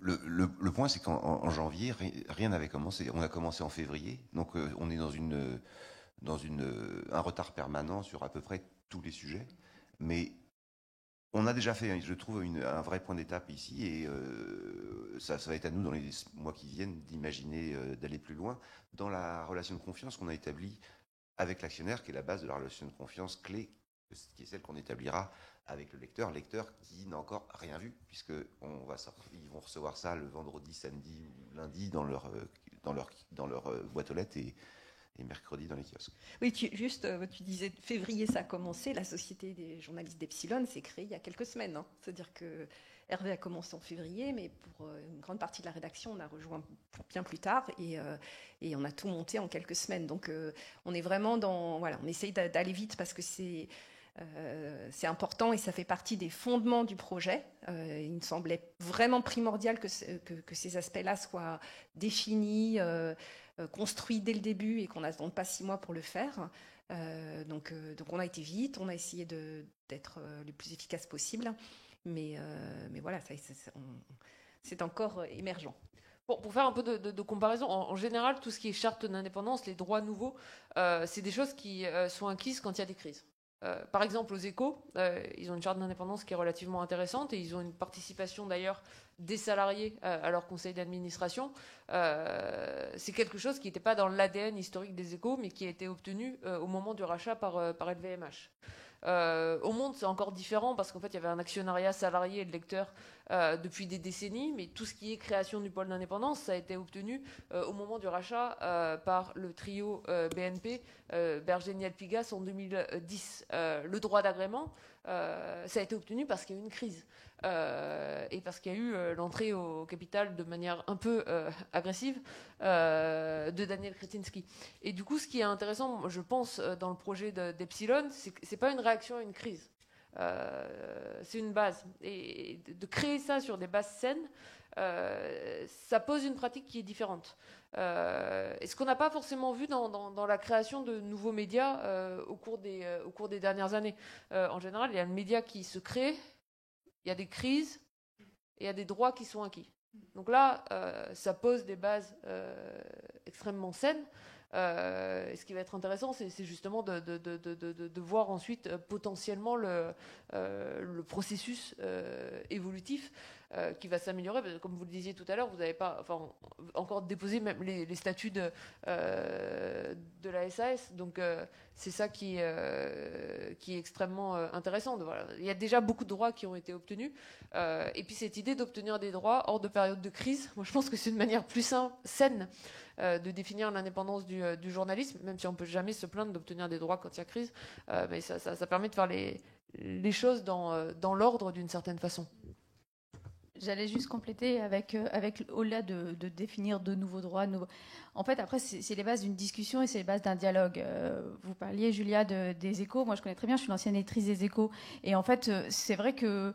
Le point, c'est qu'en janvier, rien n'avait commencé. On a commencé en février, donc on est dans un retard permanent sur à peu près tous les sujets. Mais on a déjà fait, je trouve, un vrai point d'étape ici, et ça va être à nous, dans les mois qui viennent, d'imaginer d'aller plus loin dans la relation de confiance qu'on a établie avec l'actionnaire, qui est la base de la relation de confiance clé, qui est celle qu'on établira avec le lecteur qui n'a encore rien vu, puisqu'ils vont recevoir ça le vendredi, samedi ou lundi dans leur boîte aux lettres et mercredi dans les kiosques. Oui, tu disais février, ça a commencé. La Société des journalistes d'Epsilon s'est créée il y a quelques semaines. C'est-à-dire que Hervé a commencé en février, mais pour une grande partie de la rédaction, on a rejoint bien plus tard et on a tout monté en quelques semaines. Donc on est vraiment on essaye d'aller vite parce que c'est important et ça fait partie des fondements du projet. Il me semblait vraiment primordial que ces aspects-là soient définis, construits dès le début et qu'on n'attende pas 6 mois pour le faire. Donc on a été vite, on a essayé d'être le plus efficace possible, mais voilà, c'est encore émergent. Bon, pour faire un peu de comparaison, en général, tout ce qui est charte d'indépendance, les droits nouveaux, c'est des choses qui sont acquises quand il y a des crises. Par exemple, aux Échos, ils ont une charte d'indépendance qui est relativement intéressante et ils ont une participation d'ailleurs des salariés à leur conseil d'administration. C'est quelque chose qui n'était pas dans l'ADN historique des Échos, mais qui a été obtenu au moment du rachat par LVMH. Au Monde, c'est encore différent parce qu'en fait, il y avait un actionnariat salarié et de lecteurs depuis des décennies, mais tout ce qui est création du pôle d'indépendance, ça a été obtenu au moment du rachat par le trio BNP, Berger-Niel-Pigas en 2010. Le droit d'agrément, ça a été obtenu parce qu'il y a eu une crise. Et parce qu'il y a eu l'entrée au capital de manière un peu agressive de Daniel Kretinsky. Et du coup, ce qui est intéressant, je pense, dans le projet d'Epsilon, c'est que c'est pas une réaction à une crise. C'est une base. Et de créer ça sur des bases saines, ça pose une pratique qui est différente. Et ce qu'on n'a pas forcément vu dans la création de nouveaux médias au cours des dernières années. En général, il y a un média qui se crée, il y a des crises et il y a des droits qui sont acquis. Donc là, ça pose des bases extrêmement saines. Et ce qui va être intéressant, c'est justement de voir ensuite potentiellement le processus évolutif. qui va s'améliorer. Comme vous le disiez tout à l'heure, vous n'avez pas encore déposé même les statuts de la SAS. Donc c'est ça qui est extrêmement intéressant. Voilà. Il y a déjà beaucoup de droits qui ont été obtenus. Et puis cette idée d'obtenir des droits hors de période de crise, moi je pense que c'est une manière plus saine de définir l'indépendance du journalisme, même si on ne peut jamais se plaindre d'obtenir des droits quand il y a crise. Mais ça permet de faire les choses dans l'ordre d'une certaine façon. J'allais juste compléter avec au-delà de définir de nouveaux droits. En fait, après, c'est les bases d'une discussion et c'est les bases d'un dialogue. Vous parliez, Julia, des Échos. Moi, je connais très bien, je suis l'ancienne éditrice des Échos. Et en fait, c'est vrai que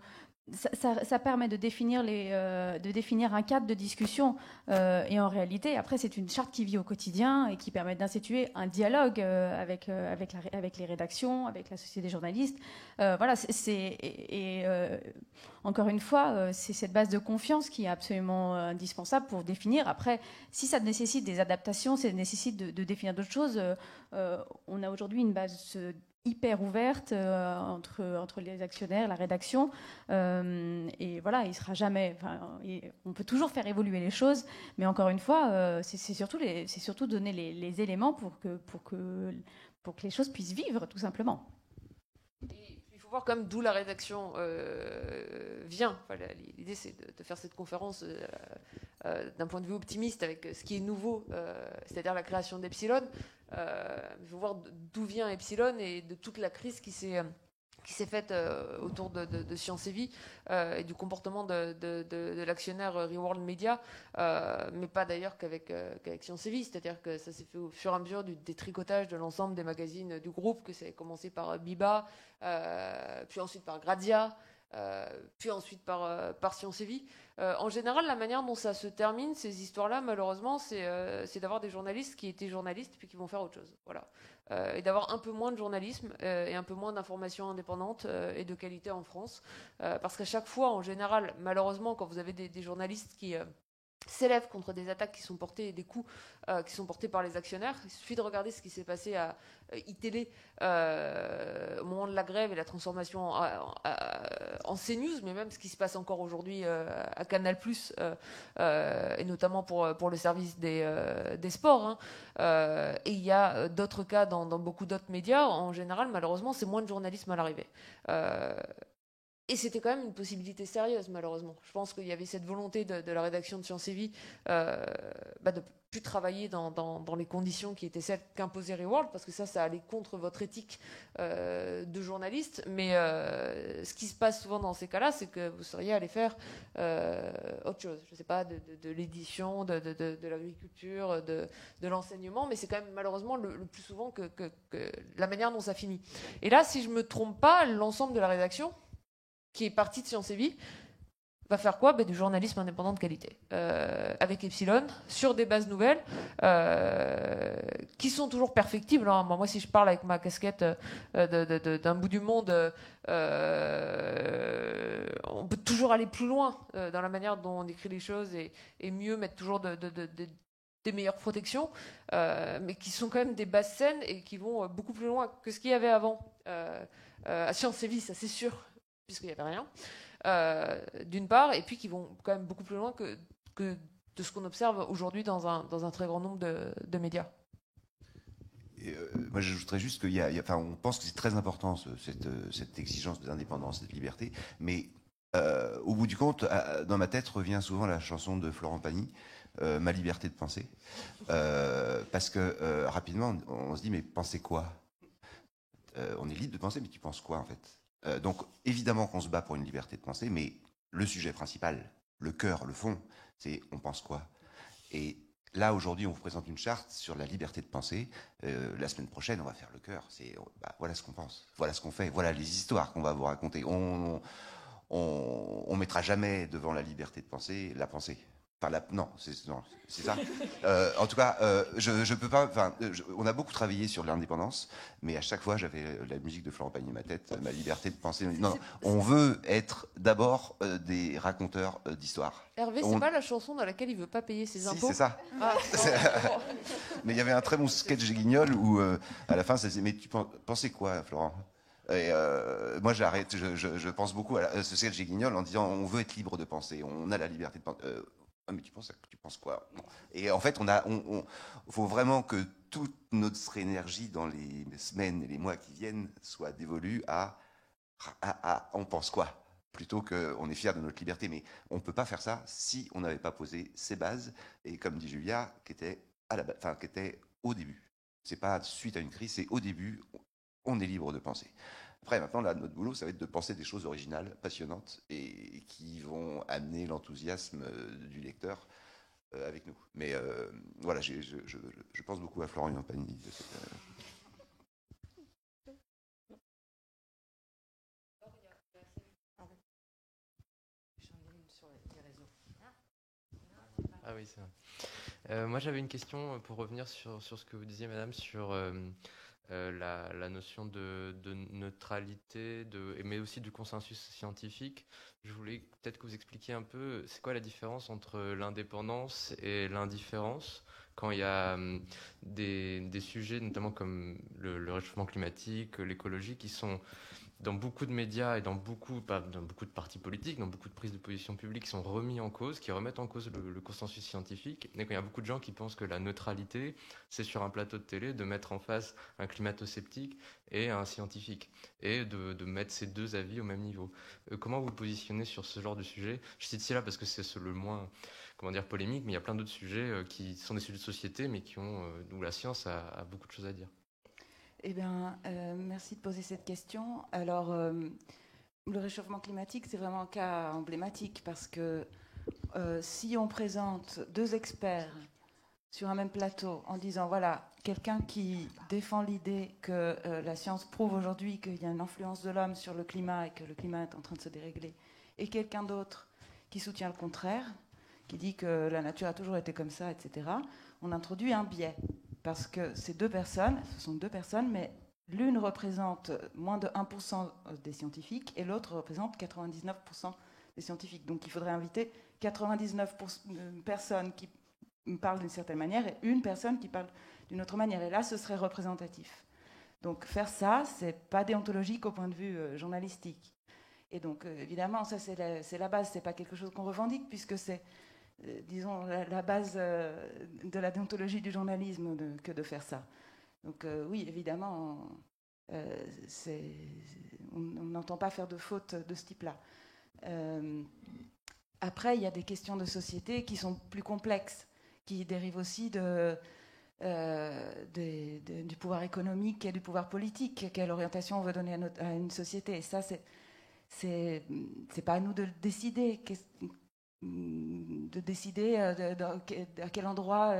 ça permet de définir un cadre de discussion. Et en réalité, après, c'est une charte qui vit au quotidien et qui permet d'instituer un dialogue avec les rédactions, avec la société des journalistes. Voilà, encore une fois, c'est cette base de confiance qui est absolument indispensable pour définir. Après, si ça nécessite des adaptations, si ça nécessite de définir d'autres choses, on a aujourd'hui une base hyper ouverte entre les actionnaires, la rédaction, et voilà, il sera jamais. On peut toujours faire évoluer les choses, mais encore une fois, c'est surtout donner les éléments pour que les choses puissent vivre, tout simplement. Il faut voir comme d'où la rédaction vient. L'idée, c'est de faire cette conférence d'un point de vue optimiste avec ce qui est nouveau, c'est-à-dire la création d'Epsilon. Il faut voir d'où vient Epsilon et de toute la crise qui s'est faite autour de Science et Vie et du comportement de l'actionnaire Reworld Media, mais pas d'ailleurs qu'avec Science et Vie. C'est-à-dire que ça s'est fait au fur et à mesure du détricotage de l'ensemble des magazines du groupe, que ça a commencé par Biba, puis ensuite par Grazia, puis ensuite par Science et Vie. En général, la manière dont ça se termine, ces histoires-là, malheureusement, c'est d'avoir des journalistes qui étaient journalistes puis qui vont faire autre chose. Voilà. Et d'avoir un peu moins de journalisme et un peu moins d'informations indépendantes et de qualité en France. Parce qu'à chaque fois, en général, malheureusement, quand vous avez des journalistes qui s'élèvent contre des attaques qui sont portées et des coups qui sont portés par les actionnaires. Il suffit de regarder ce qui s'est passé à iTélé au moment de la grève et la transformation en CNews, mais même ce qui se passe encore aujourd'hui à Canal+, et notamment pour le service des sports. Hein. Et il y a d'autres cas dans beaucoup d'autres médias. En général, malheureusement, c'est moins de journalisme à l'arrivée. Et c'était quand même une possibilité sérieuse, malheureusement. Je pense qu'il y avait cette volonté de la rédaction de Science et Vie de plus travailler dans les conditions qui étaient celles qu'imposait Reworld, parce que ça allait contre votre éthique de journaliste. Mais ce qui se passe souvent dans ces cas-là, c'est que vous seriez allé faire autre chose. Je ne sais pas, de l'édition, de l'agriculture, de l'enseignement, mais c'est quand même malheureusement le plus souvent que la manière dont ça finit. Et là, si je ne me trompe pas, l'ensemble de la rédaction qui est partie de Science et Vie, va faire quoi ? Du journalisme indépendant de qualité. Avec Epsilon, sur des bases nouvelles, qui sont toujours perfectibles. Hein. Moi, si je parle avec ma casquette d'un bout du monde, on peut toujours aller plus loin dans la manière dont on écrit les choses et mieux mettre toujours des meilleures protections, mais qui sont quand même des bases saines et qui vont beaucoup plus loin que ce qu'il y avait avant. À Science et Vie, ça c'est sûr, puisqu'il n'y avait rien, d'une part, et puis qui vont quand même beaucoup plus loin que de ce qu'on observe aujourd'hui dans un très grand nombre de médias. Et moi, j'ajouterais juste on pense que c'est très important cette exigence d'indépendance, cette liberté, mais au bout du compte, dans ma tête revient souvent la chanson de Florent Pagny, Ma liberté de penser, parce que rapidement, on se dit, mais penser quoi ? On est libre de penser, mais tu penses quoi en fait ? Donc, évidemment qu'on se bat pour une liberté de penser, mais le sujet principal, le cœur, le fond, c'est on pense quoi ? Et là, aujourd'hui, on vous présente une charte sur la liberté de penser. La semaine prochaine, on va faire le cœur. Voilà ce qu'on pense, voilà ce qu'on fait, voilà les histoires qu'on va vous raconter. On mettra jamais devant la liberté de penser la pensée. Non, c'est ça. En tout cas, je peux pas. On a beaucoup travaillé sur l'indépendance, mais à chaque fois, j'avais la musique de Florent Pagny dans ma tête, ma liberté de penser. Non, on veut être d'abord des raconteurs d'histoires. Hervé, c'est pas la chanson dans laquelle il veut pas payer ses impôts ? Si, c'est ça. Ah, mais il y avait un très bon sketch des Guignols où, à la fin, ça disait, mais tu pensais quoi, Florent ? Et moi, je pense beaucoup à ce CLG Guignol en disant on veut être libre de penser, on a la liberté de penser. Ah, mais tu penses quoi? Bon. Et en fait, faut vraiment que toute notre énergie dans les semaines et les mois qui viennent soit dévolue à on pense quoi, plutôt qu'on est fier de notre liberté. Mais on ne peut pas faire ça si on n'avait pas posé ces bases, et comme dit Julia, qui était au début. C'est pas suite à une crise, c'est au début, on est libre de penser. Après, maintenant, là, notre boulot, ça va être de penser des choses originales, passionnantes, et qui vont amener l'enthousiasme du lecteur avec nous. Mais voilà, je pense beaucoup à Florian Pagny. Ah oui, c'est vrai. Moi, j'avais une question pour revenir sur ce que vous disiez, madame, sur la notion de neutralité, mais aussi du consensus scientifique. Je voulais peut-être que vous expliquiez un peu, c'est quoi la différence entre l'indépendance et l'indifférence quand il y a des sujets, notamment comme le réchauffement climatique, l'écologie, qui sont dans beaucoup de médias et dans beaucoup de partis politiques, dans beaucoup de prises de position publiques, qui sont remis en cause, qui remettent en cause le consensus scientifique. Et quand il y a beaucoup de gens qui pensent que la neutralité, c'est sur un plateau de télé de mettre en face un climato-sceptique et un scientifique, et de mettre ces deux avis au même niveau. Comment vous positionnez sur ce genre de sujet? Je cite cela parce que c'est le moins, comment dire, polémique, mais il y a plein d'autres sujets qui sont des sujets de société, mais où la science a beaucoup de choses à dire. Eh bien, merci de poser cette question. Alors, le réchauffement climatique, c'est vraiment un cas emblématique parce que si on présente deux experts sur un même plateau en disant, voilà, quelqu'un qui défend l'idée que la science prouve aujourd'hui qu'il y a une influence de l'homme sur le climat et que le climat est en train de se dérégler, et quelqu'un d'autre qui soutient le contraire, qui dit que la nature a toujours été comme ça, etc., on introduit un biais. Parce que ces deux personnes, ce sont deux personnes, mais l'une représente moins de 1% des scientifiques et l'autre représente 99% des scientifiques. Donc il faudrait inviter 99 personnes qui parlent d'une certaine manière et une personne qui parle d'une autre manière. Et là, ce serait représentatif. Donc faire ça, c'est pas déontologique au point de vue journalistique. Et donc évidemment, ça c'est la base, c'est pas quelque chose qu'on revendique puisque c'est disons, la base de la déontologie du journalisme que de faire ça. Donc oui, évidemment, on n'entend pas faire de fautes de ce type-là. Après, il y a des questions de société qui sont plus complexes, qui dérivent aussi du pouvoir économique et du pouvoir politique. Quelle orientation on veut donner à une société? Et ça, c'est pas à nous de le décider. De décider à quel endroit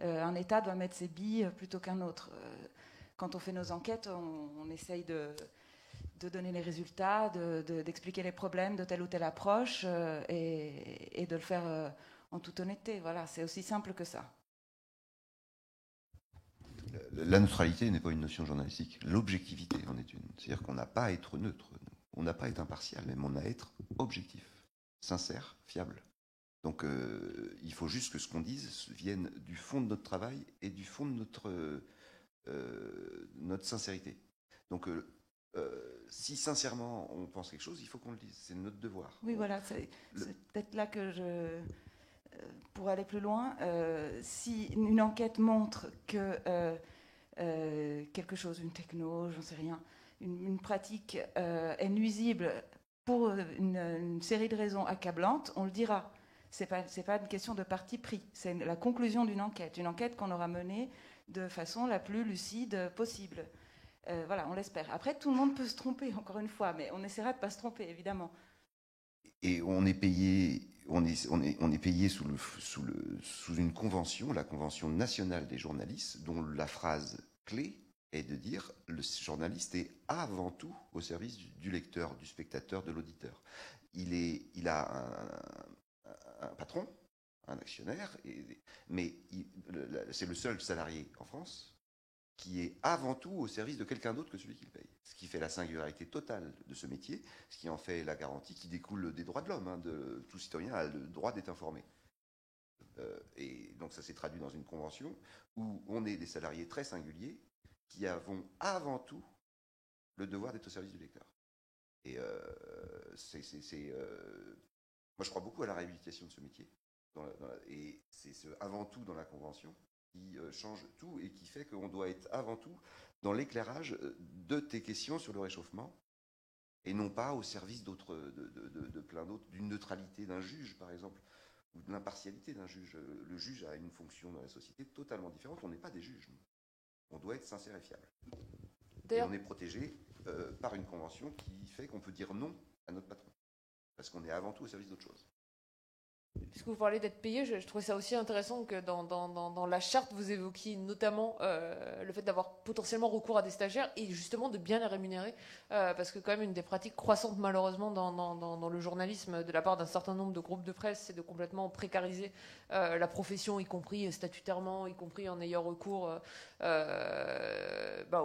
un État doit mettre ses billes plutôt qu'un autre. Quand on fait nos enquêtes, on essaye de donner les résultats, d'expliquer les problèmes de telle ou telle approche et de le faire en toute honnêteté. Voilà, c'est aussi simple que ça. La neutralité n'est pas une notion journalistique. L'objectivité en est une. C'est-à-dire qu'on n'a pas à être neutre, on n'a pas à être impartial, même on a à être objectif, sincère, fiable. Donc il faut juste que ce qu'on dise vienne du fond de notre travail et du fond de notre sincérité. Donc si sincèrement on pense quelque chose, il faut qu'on le dise. C'est notre devoir. Oui, voilà, c'est peut-être là que pour aller plus loin, si une enquête montre que quelque chose, une techno, j'en sais rien, une pratique est nuisible pour une série de raisons accablantes, on le dira. C'est pas une question de parti pris, c'est la conclusion d'une enquête qu'on aura menée de façon la plus lucide possible. Voilà, on l'espère. Après, tout le monde peut se tromper, encore une fois, mais on essaiera de ne pas se tromper, évidemment. Et on est payé, on est payé sous une convention, la Convention nationale des journalistes, dont la phrase clé est de dire le journaliste est avant tout au service du lecteur, du spectateur, de l'auditeur. Il a un patron, un actionnaire, mais c'est le seul salarié en France qui est avant tout au service de quelqu'un d'autre que celui qui le paye. Ce qui fait la singularité totale de ce métier, ce qui en fait la garantie qui découle des droits de l'homme. Tout citoyen a le droit d'être informé. Et donc ça s'est traduit dans une convention où on est des salariés très singuliers qui avons avant tout le devoir d'être au service du lecteur. Et moi, je crois beaucoup à la réhabilitation de ce métier. Et c'est avant tout dans la Convention qui change tout et qui fait qu'on doit être avant tout dans l'éclairage de tes questions sur le réchauffement et non pas au service de plein d'autres, d'une neutralité d'un juge, par exemple, ou de l'impartialité d'un juge. Le juge a une fonction dans la société totalement différente. On n'est pas des juges. On doit être sincère et fiable. Et on est protégé par une convention qui fait qu'on peut dire non à notre patron. Parce qu'on est avant tout au service d'autre chose. Puisque vous parlez d'être payé, je trouvais ça aussi intéressant que dans la charte, vous évoquiez notamment le fait d'avoir potentiellement recours à des stagiaires et justement de bien les rémunérer. Parce que quand même, une des pratiques croissantes malheureusement dans le journalisme de la part d'un certain nombre de groupes de presse, c'est de complètement précariser la profession, y compris statutairement, y compris en ayant recours au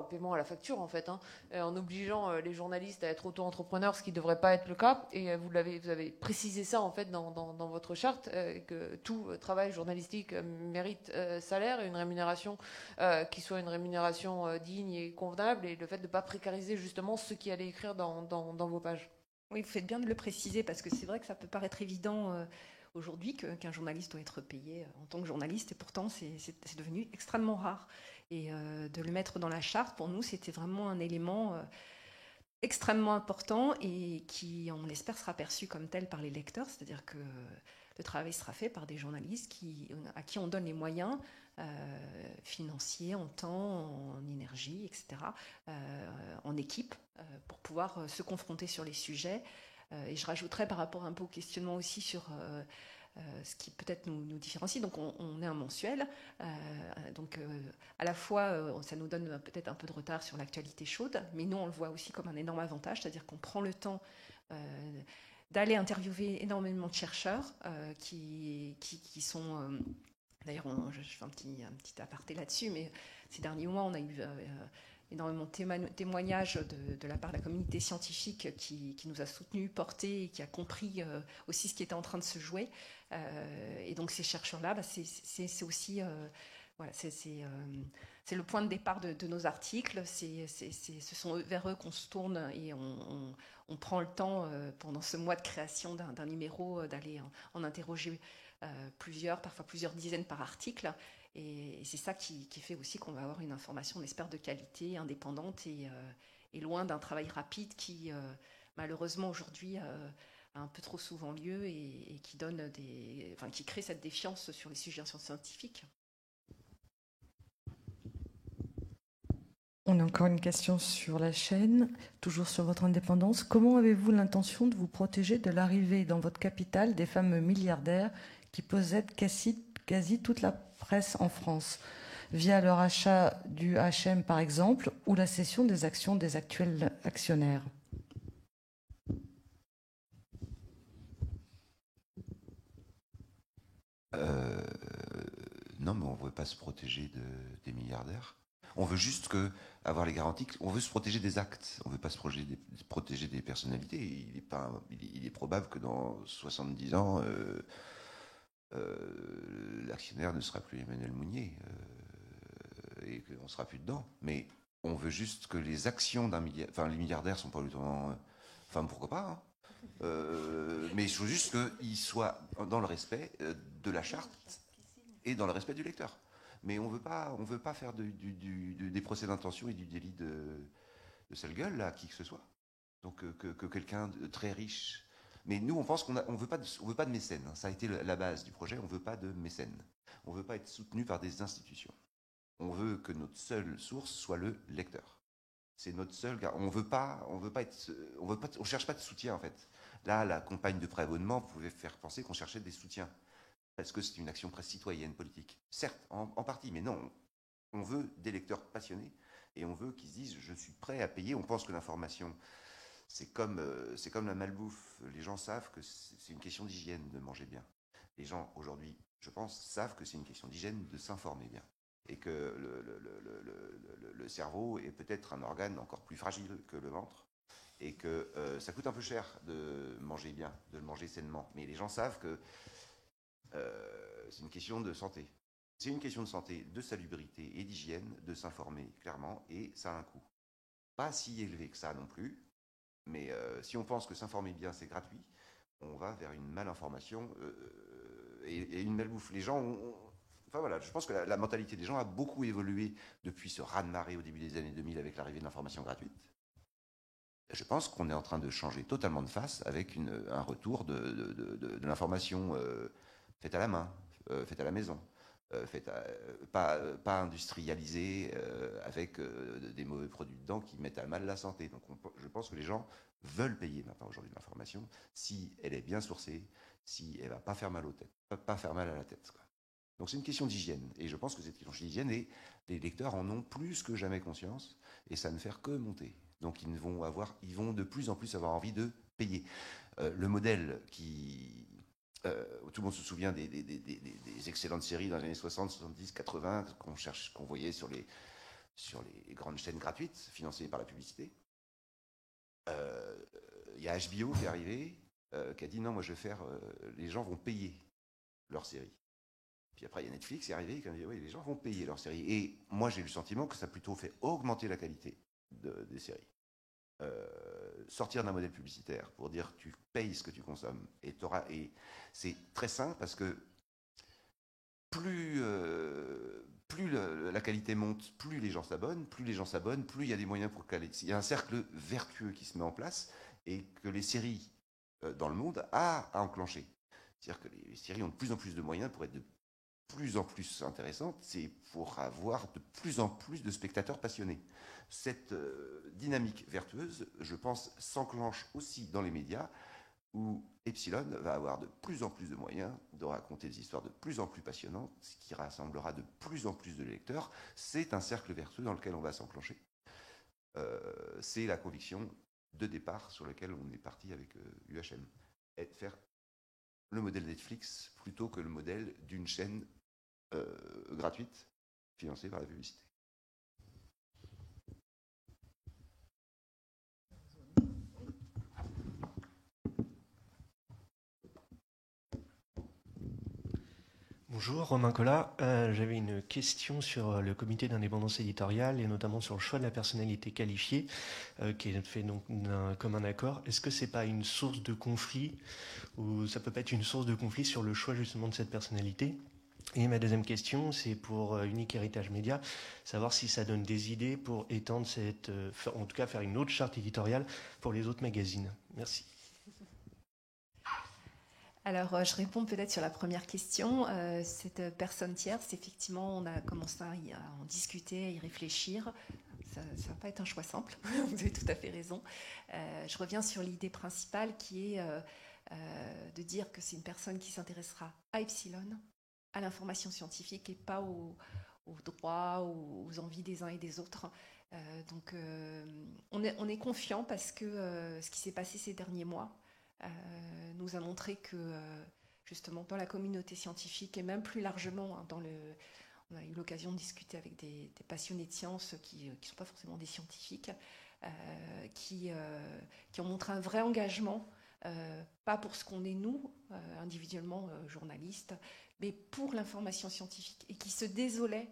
paiement à la facture en fait, en obligeant les journalistes à être auto-entrepreneurs, ce qui ne devrait pas être le cas. Et vous avez précisé ça en fait dans votre charte, que tout travail journalistique mérite salaire et une rémunération qui soit une rémunération digne et convenable, et le fait de ne pas précariser justement ceux qui allaient écrire dans vos pages. Oui, vous faites bien de le préciser, parce que c'est vrai que ça peut paraître évident aujourd'hui qu'un journaliste doit être payé en tant que journaliste, et pourtant c'est devenu extrêmement rare. Et de le mettre dans la charte, pour nous, c'était vraiment un élément extrêmement important et qui, on l'espère, sera perçu comme tel par les lecteurs, c'est-à-dire que le travail sera fait par des journalistes à qui on donne les moyens financiers, en temps, en énergie, etc., en équipe, pour pouvoir se confronter sur les sujets. Et je rajouterais par rapport un peu au questionnement aussi sur ce qui peut-être nous différencie. Donc on est un mensuel, à la fois ça nous donne peut-être un peu de retard sur l'actualité chaude, mais nous on le voit aussi comme un énorme avantage, c'est-à-dire qu'on prend le temps d'aller interviewer énormément de chercheurs qui sont... D'ailleurs, je fais un petit aparté là-dessus, mais ces derniers mois, on a eu énormément de témoignages de la part de la communauté scientifique qui nous a soutenus, portés, et qui a compris aussi ce qui était en train de se jouer. Et donc ces chercheurs-là, c'est aussi... voilà, c'est le point de départ de nos articles. Ce sont vers eux qu'on se tourne, et on prend le temps, pendant ce mois de création d'un numéro, d'aller en interroger parfois plusieurs dizaines par article. Et c'est ça qui fait aussi qu'on va avoir une information, on espère, de qualité, indépendante, et loin d'un travail rapide qui, malheureusement, aujourd'hui, a un peu trop souvent lieu, et qui crée cette défiance sur les sujets scientifiques. On a encore une question sur la chaîne, toujours sur votre indépendance. Comment avez-vous l'intention de vous protéger de l'arrivée dans votre capitale des fameux milliardaires qui possèdent quasi toute la presse en France, via leur achat du H&M par exemple, ou la cession des actions des actuels actionnaires? Non, mais on ne veut pas se protéger des milliardaires. On veut juste avoir les garanties. On veut se protéger des actes. On ne veut pas se protéger des personnalités. Il est probable que dans 70 ans, l'actionnaire ne sera plus Emmanuel Mounier et qu'on ne sera plus dedans. Mais on veut juste que les actions d'un milliardaire... Enfin, les milliardaires ne sont pas autant... Enfin, pourquoi pas, mais il faut juste qu'ils soient dans le respect de la charte et dans le respect du lecteur. Mais on veut pas faire des procès d'intention et du délit de sale gueule à qui que ce soit. Donc que quelqu'un de très riche. Mais nous, on pense qu'on veut pas de mécène. Ça a été la base du projet. On veut pas de mécène. On veut pas être soutenu par des institutions. On veut que notre seule source soit le lecteur. C'est notre seul. On cherche pas de soutien en fait. Là, la campagne de préabonnement pouvait faire penser qu'on cherchait des soutiens. Parce que c'est une action presque citoyenne, politique. Certes, en partie, mais non. On veut des lecteurs passionnés, et on veut qu'ils se disent « je suis prêt à payer ». On pense que l'information, c'est comme la malbouffe. Les gens savent que c'est une question d'hygiène de manger bien. Les gens, aujourd'hui, je pense, savent que c'est une question d'hygiène de s'informer bien. Et que le cerveau est peut-être un organe encore plus fragile que le ventre. Et que ça coûte un peu cher de manger bien, de le manger sainement. Mais les gens savent que c'est une question de santé. C'est une question de santé, de salubrité et d'hygiène, de s'informer clairement, et ça a un coût. pas si élevé que ça non plus. Mais si on pense que s'informer bien, c'est gratuit, on va vers une malinformation et une malbouffe. Les gens enfin voilà, je pense que la mentalité des gens a beaucoup évolué depuis ce raz-de-marée au début des années 2000 avec l'arrivée de l'information gratuite. Je pense qu'on est en train de changer totalement de face avec un retour de l'information faite à la main, faite à la maison, pas industrialisée avec des mauvais produits dedans qui mettent à mal la santé. Donc je pense que les gens veulent payer maintenant aujourd'hui de l'information si elle est bien sourcée, si elle va pas faire mal aux têtes, pas faire mal à la tête, quoi. Donc c'est une question d'hygiène. Et je pense que cette question d'hygiène, et les lecteurs en ont plus que jamais conscience, et ça ne fait que monter. Donc ils vont de plus en plus avoir envie de payer. Le modèle qui... tout le monde se souvient des excellentes séries dans les années 60, 70, 80 qu'on voyait sur les grandes chaînes gratuites financées par la publicité. Il y a HBO qui est arrivé, qui a dit non, moi je vais faire... les gens vont payer leurs séries. Puis après, il y a Netflix qui est arrivé, qui a dit oui, les gens vont payer leurs séries. Et moi, j'ai le sentiment que ça a plutôt fait augmenter la qualité des séries. Sortir d'un modèle publicitaire pour dire tu payes ce que tu consommes et c'est très simple parce que plus la qualité monte, plus les gens s'abonnent, plus il y a des moyens pour caler. Il y a un cercle vertueux qui se met en place et que les séries dans le monde a enclenché. C'est-à-dire que les séries ont de plus en plus de moyens pour être de plus en plus intéressantes, c'est pour avoir de plus en plus de spectateurs passionnés. Cette dynamique vertueuse, je pense, s'enclenche aussi dans les médias, où Epsilon va avoir de plus en plus de moyens de raconter des histoires de plus en plus passionnantes, ce qui rassemblera de plus en plus de lecteurs. C'est un cercle vertueux dans lequel on va s'enclencher. C'est la conviction de départ sur laquelle on est parti avec UHM. Et faire le modèle Netflix plutôt que le modèle d'une chaîne gratuite financée par la publicité. Bonjour, Romain Collat. J'avais une question sur le comité d'indépendance éditoriale et notamment sur le choix de la personnalité qualifiée qui est fait donc d'un commun accord. Est-ce que c'est pas une source de conflit ou ça peut pas être une source de conflit sur le choix justement de cette personnalité? Et ma deuxième question, c'est pour Unique Héritage Média, savoir si ça donne des idées pour étendre en tout cas faire une autre charte éditoriale pour les autres magazines. Merci. Alors, je réponds peut-être sur la première question. Cette personne tierce, effectivement, on a commencé à en discuter, à y réfléchir. Ça ne va pas être un choix simple, vous avez tout à fait raison. Je reviens sur l'idée principale qui est de dire que c'est une personne qui s'intéressera à Epsilon, à l'information scientifique et pas aux droits, aux envies des uns et des autres. Donc, on est confiant parce que ce qui s'est passé ces derniers mois nous a montré que justement dans la communauté scientifique et même plus largement on a eu l'occasion de discuter avec des passionnés de sciences qui ne sont pas forcément des scientifiques, qui ont montré un vrai engagement, pas pour ce qu'on est nous, individuellement journalistes, mais pour l'information scientifique et qui se désolaient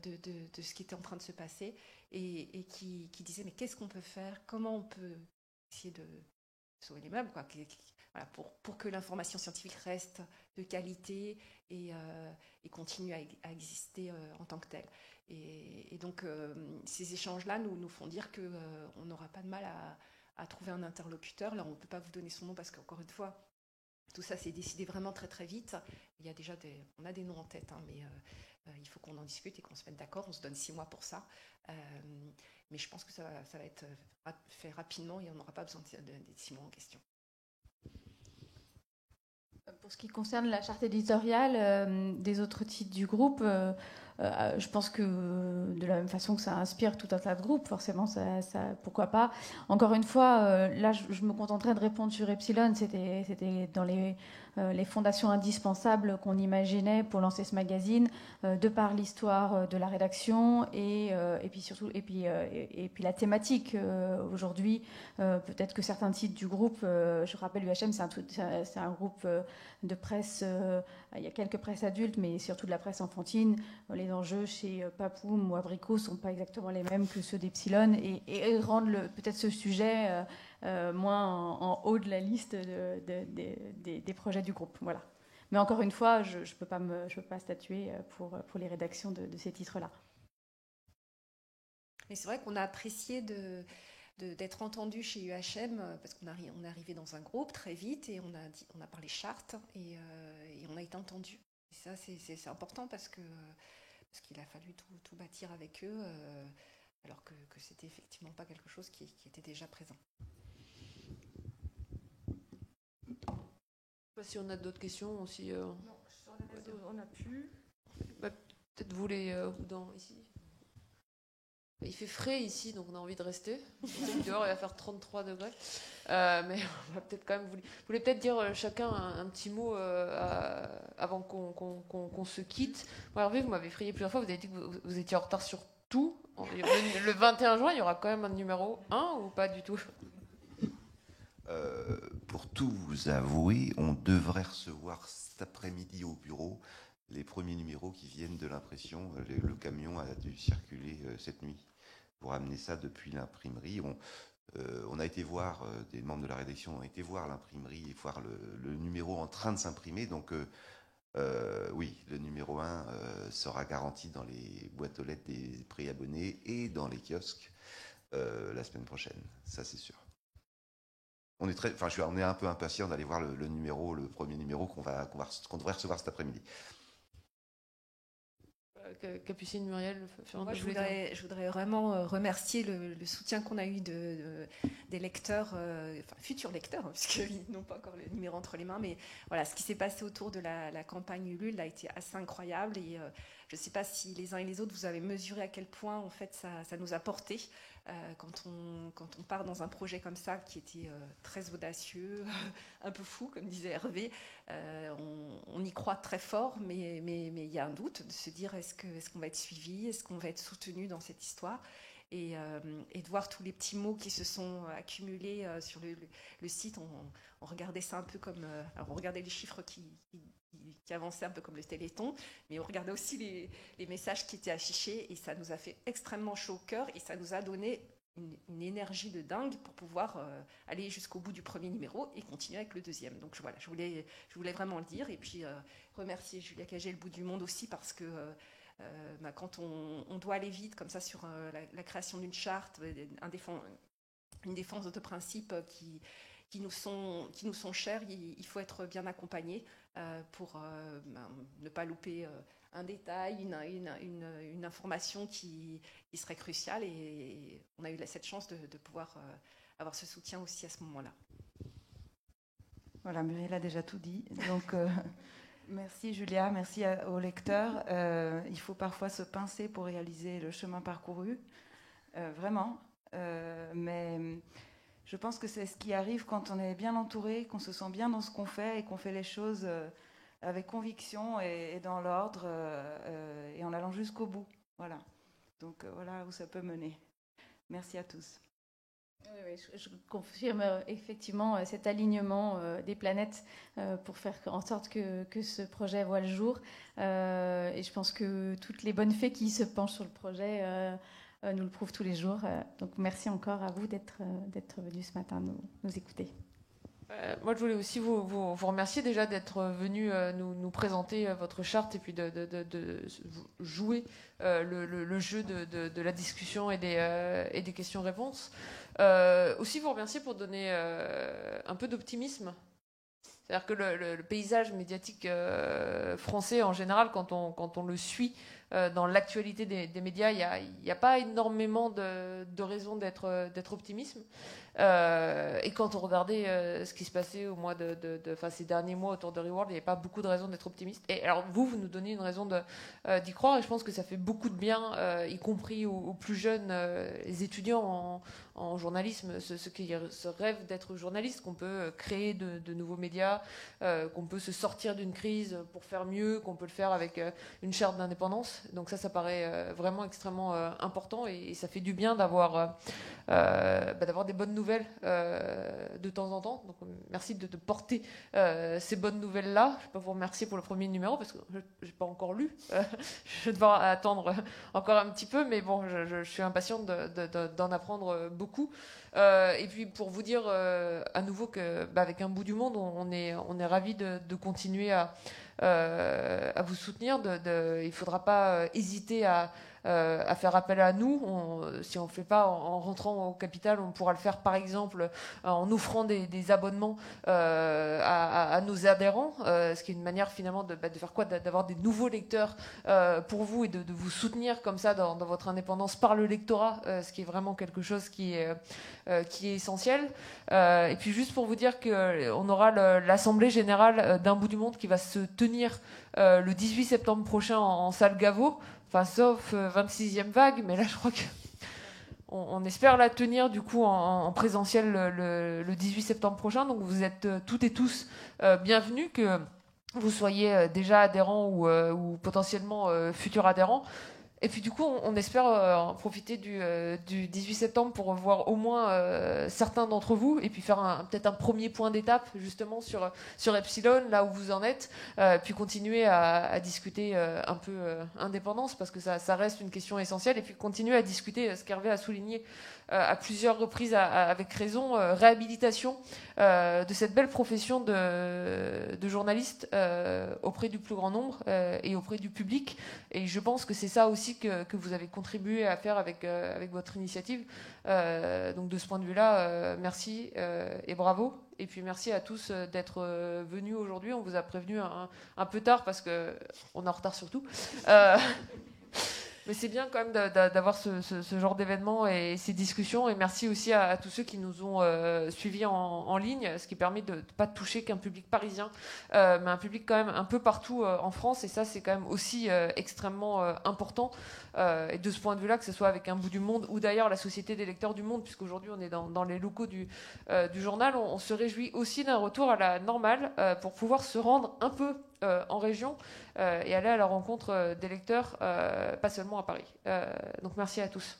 de ce qui était en train de se passer et qui disaient mais qu'est-ce qu'on peut faire, comment on peut essayer de sauver les meubles, quoi, voilà, pour que l'information scientifique reste de qualité et continue à exister en tant que telle. Et donc, ces échanges-là nous font dire qu'on n'aura pas de mal à trouver un interlocuteur. Là, on ne peut pas vous donner son nom parce qu'encore une fois, tout ça s'est décidé vraiment très très vite. Il y a déjà on a des noms en tête, hein, mais il faut qu'on en discute et qu'on se mette d'accord. On se donne 6 mois pour ça. Mais je pense que ça va être fait rapidement et on n'aura pas besoin des 6 mois en question. Pour ce qui concerne la charte éditoriale des autres titres du groupe, je pense que de la même façon que ça inspire tout un tas de groupes, forcément, pourquoi pas. Encore une fois, là, je me contenterai de répondre sur Epsilon. C'était dans les fondations indispensables qu'on imaginait pour lancer ce magazine, de par l'histoire de la rédaction et puis surtout et puis la thématique. Aujourd'hui, peut-être que certains titres du groupe, je rappelle UHM, c'est un groupe de presse. Il y a quelques presses adultes, mais surtout de la presse enfantine. Les les enjeux chez Papoum ou Abricot ne sont pas exactement les mêmes que ceux d'Epsilon et rendent peut-être ce sujet moins en haut de la liste des projets du groupe. Voilà. Mais encore une fois, je ne peux pas statuer pour les rédactions de ces titres-là. Mais c'est vrai qu'on a apprécié d'être entendu chez UHM parce qu'on est arrivé dans un groupe très vite et on a parlé charte et on a été entendu. Et ça, c'est important parce qu'il a fallu tout bâtir avec eux alors que c'était effectivement pas quelque chose qui était déjà présent. Je ne sais pas si on a d'autres questions ou si... Non, sur les réseaux, on n'a plus. Peut-être vous ici. Il fait frais ici, donc on a envie de rester. Dehors, il va faire 33 degrés. Mais on va peut-être quand même... Vous voulez peut-être dire chacun un petit mot avant qu'on se quitte. Bon, Hervé, vous m'avez effrayé plusieurs fois. Vous avez dit que vous étiez en retard sur tout. Le 21 juin, il y aura quand même un numéro 1 ou pas du tout? Pour tout vous avouer, on devrait recevoir cet après-midi au bureau les premiers numéros qui viennent de l'impression. Le camion a dû circuler cette nuit pour amener ça depuis l'imprimerie. On a été voir, des membres de la rédaction ont été voir l'imprimerie et voir le numéro en train de s'imprimer. Donc oui, le numéro 1 sera garanti dans les boîtes aux lettres des préabonnés et dans les kiosques la semaine prochaine. Ça, c'est sûr. On est un peu impatient d'aller voir le premier numéro qu'on devrait recevoir cet après-midi. Capucine, Muriel, moi, je voudrais vraiment remercier le soutien qu'on a eu des lecteurs, futurs lecteurs, puisqu'ils n'ont pas encore le numéro entre les mains, mais voilà, ce qui s'est passé autour de la campagne Ulule a été assez incroyable et je ne sais pas si les uns et les autres vous avez mesuré à quel point en fait ça nous a porté quand on part dans un projet comme ça qui était très audacieux, un peu fou comme disait Hervé. On y croit très fort, mais il y a un doute de se dire est-ce qu'on va être suivi, est-ce qu'on va être soutenu dans cette histoire et de voir tous les petits mots qui se sont accumulés sur le site. On regardait ça un peu comme alors on regardait les chiffres qui avançaient un peu comme le Téléthon, mais on regardait aussi les messages qui étaient affichés et ça nous a fait extrêmement chaud au cœur et ça nous a donné une énergie de dingue pour pouvoir aller jusqu'au bout du premier numéro et continuer avec le deuxième. Donc voilà, je voulais vraiment le dire et puis remercier Julia Cagé, Le Bout du Monde aussi parce que quand on doit aller vite comme ça sur la création d'une charte, une défense de principes qui nous sont chers, il faut être bien accompagné pour ne pas louper un détail, une information qui serait cruciale et on a eu cette chance de pouvoir avoir ce soutien aussi à ce moment-là. Voilà, Muriel a déjà tout dit. Donc, merci Julia, merci aux lecteurs. Il faut parfois se pincer pour réaliser le chemin parcouru, vraiment. Mais je pense que c'est ce qui arrive quand on est bien entouré, qu'on se sent bien dans ce qu'on fait et qu'on fait les choses avec conviction et dans l'ordre et en allant jusqu'au bout. Voilà. Donc voilà où ça peut mener. Merci à tous. Oui, je confirme effectivement cet alignement des planètes pour faire en sorte que ce projet voit le jour. Et je pense que toutes les bonnes fées qui se penchent sur le projet nous le prouvent tous les jours. Donc merci encore à vous d'être venus ce matin nous écouter. Moi, je voulais aussi vous remercier déjà d'être venu nous présenter votre charte et puis de jouer le jeu de la discussion et des questions-réponses. Aussi vous remercier pour donner un peu d'optimisme. C'est-à-dire que le paysage médiatique français, en général, quand on le suit dans l'actualité des médias, il n'y a pas énormément de raisons d'être optimiste. Et quand on regardait ce qui se passait au mois ces derniers mois autour de Reworld, il n'y avait pas beaucoup de raisons d'être optimiste. Et alors vous nous donnez une raison d'y croire, et je pense que ça fait beaucoup de bien, y compris aux plus jeunes, les étudiants en journalisme, ceux qui se rêvent d'être journalistes, qu'on peut créer de nouveaux médias, qu'on peut se sortir d'une crise pour faire mieux, qu'on peut le faire avec une charte d'indépendance. indépendance. Donc ça paraît vraiment extrêmement important et ça fait du bien d'avoir des bonnes nouvelles de temps en temps. Donc merci de porter ces bonnes nouvelles-là. Je peux vous remercier pour le premier numéro parce que je n'ai pas encore lu. Je vais devoir attendre encore un petit peu, mais bon, je suis impatiente d'en apprendre beaucoup. Et puis pour vous dire à nouveau qu'avec Un bout du monde, on est ravis de continuer à vous soutenir. Il ne faudra pas hésiter à faire appel à nous. Si on ne le fait pas en rentrant au capital, on pourra le faire par exemple en offrant des abonnements à nos adhérents, ce qui est une manière finalement de faire quoi, d'avoir des nouveaux lecteurs pour vous et de vous soutenir comme ça dans votre indépendance par le lectorat, ce qui est vraiment quelque chose qui est essentiel. Et puis juste pour vous dire qu'on aura l'Assemblée Générale d'Un bout du monde qui va se tenir le 18 septembre prochain en salle Gaveau. Enfin, sauf 26e vague, mais là, je crois qu'on espère la tenir du coup en présentiel le 18 septembre prochain. Donc, vous êtes toutes et tous bienvenus, que vous soyez déjà adhérents ou potentiellement futurs adhérents. Et puis du coup, on espère en profiter du 18 septembre pour revoir au moins certains d'entre vous et puis faire peut-être un premier point d'étape justement sur Epsilon, là où vous en êtes, puis continuer à discuter un peu indépendance parce que ça reste une question essentielle et puis continuer à discuter, ce qu'Hervé a souligné à plusieurs reprises avec raison, réhabilitation de cette belle profession de journaliste auprès du plus grand nombre et auprès du public. Et je pense que c'est ça aussi que vous avez contribué à faire avec votre initiative. Donc de ce point de vue-là, merci et bravo. Et puis merci à tous d'être venus aujourd'hui. On vous a prévenu un peu tard parce qu'on est en retard surtout. Mais c'est bien quand même d'avoir ce genre d'événement et ces discussions. Et merci aussi à tous ceux qui nous ont suivis en ligne, ce qui permet de ne pas toucher qu'un public parisien, mais un public quand même un peu partout en France. Et ça, c'est quand même aussi extrêmement important. Et de ce point de vue-là, que ce soit avec Un bout du monde ou d'ailleurs la Société des lecteurs du monde, puisqu'aujourd'hui on est dans les locaux du journal, on se réjouit aussi d'un retour à la normale pour pouvoir se rendre un peu en région et aller à la rencontre des lecteurs, pas seulement à Paris. Donc merci à tous.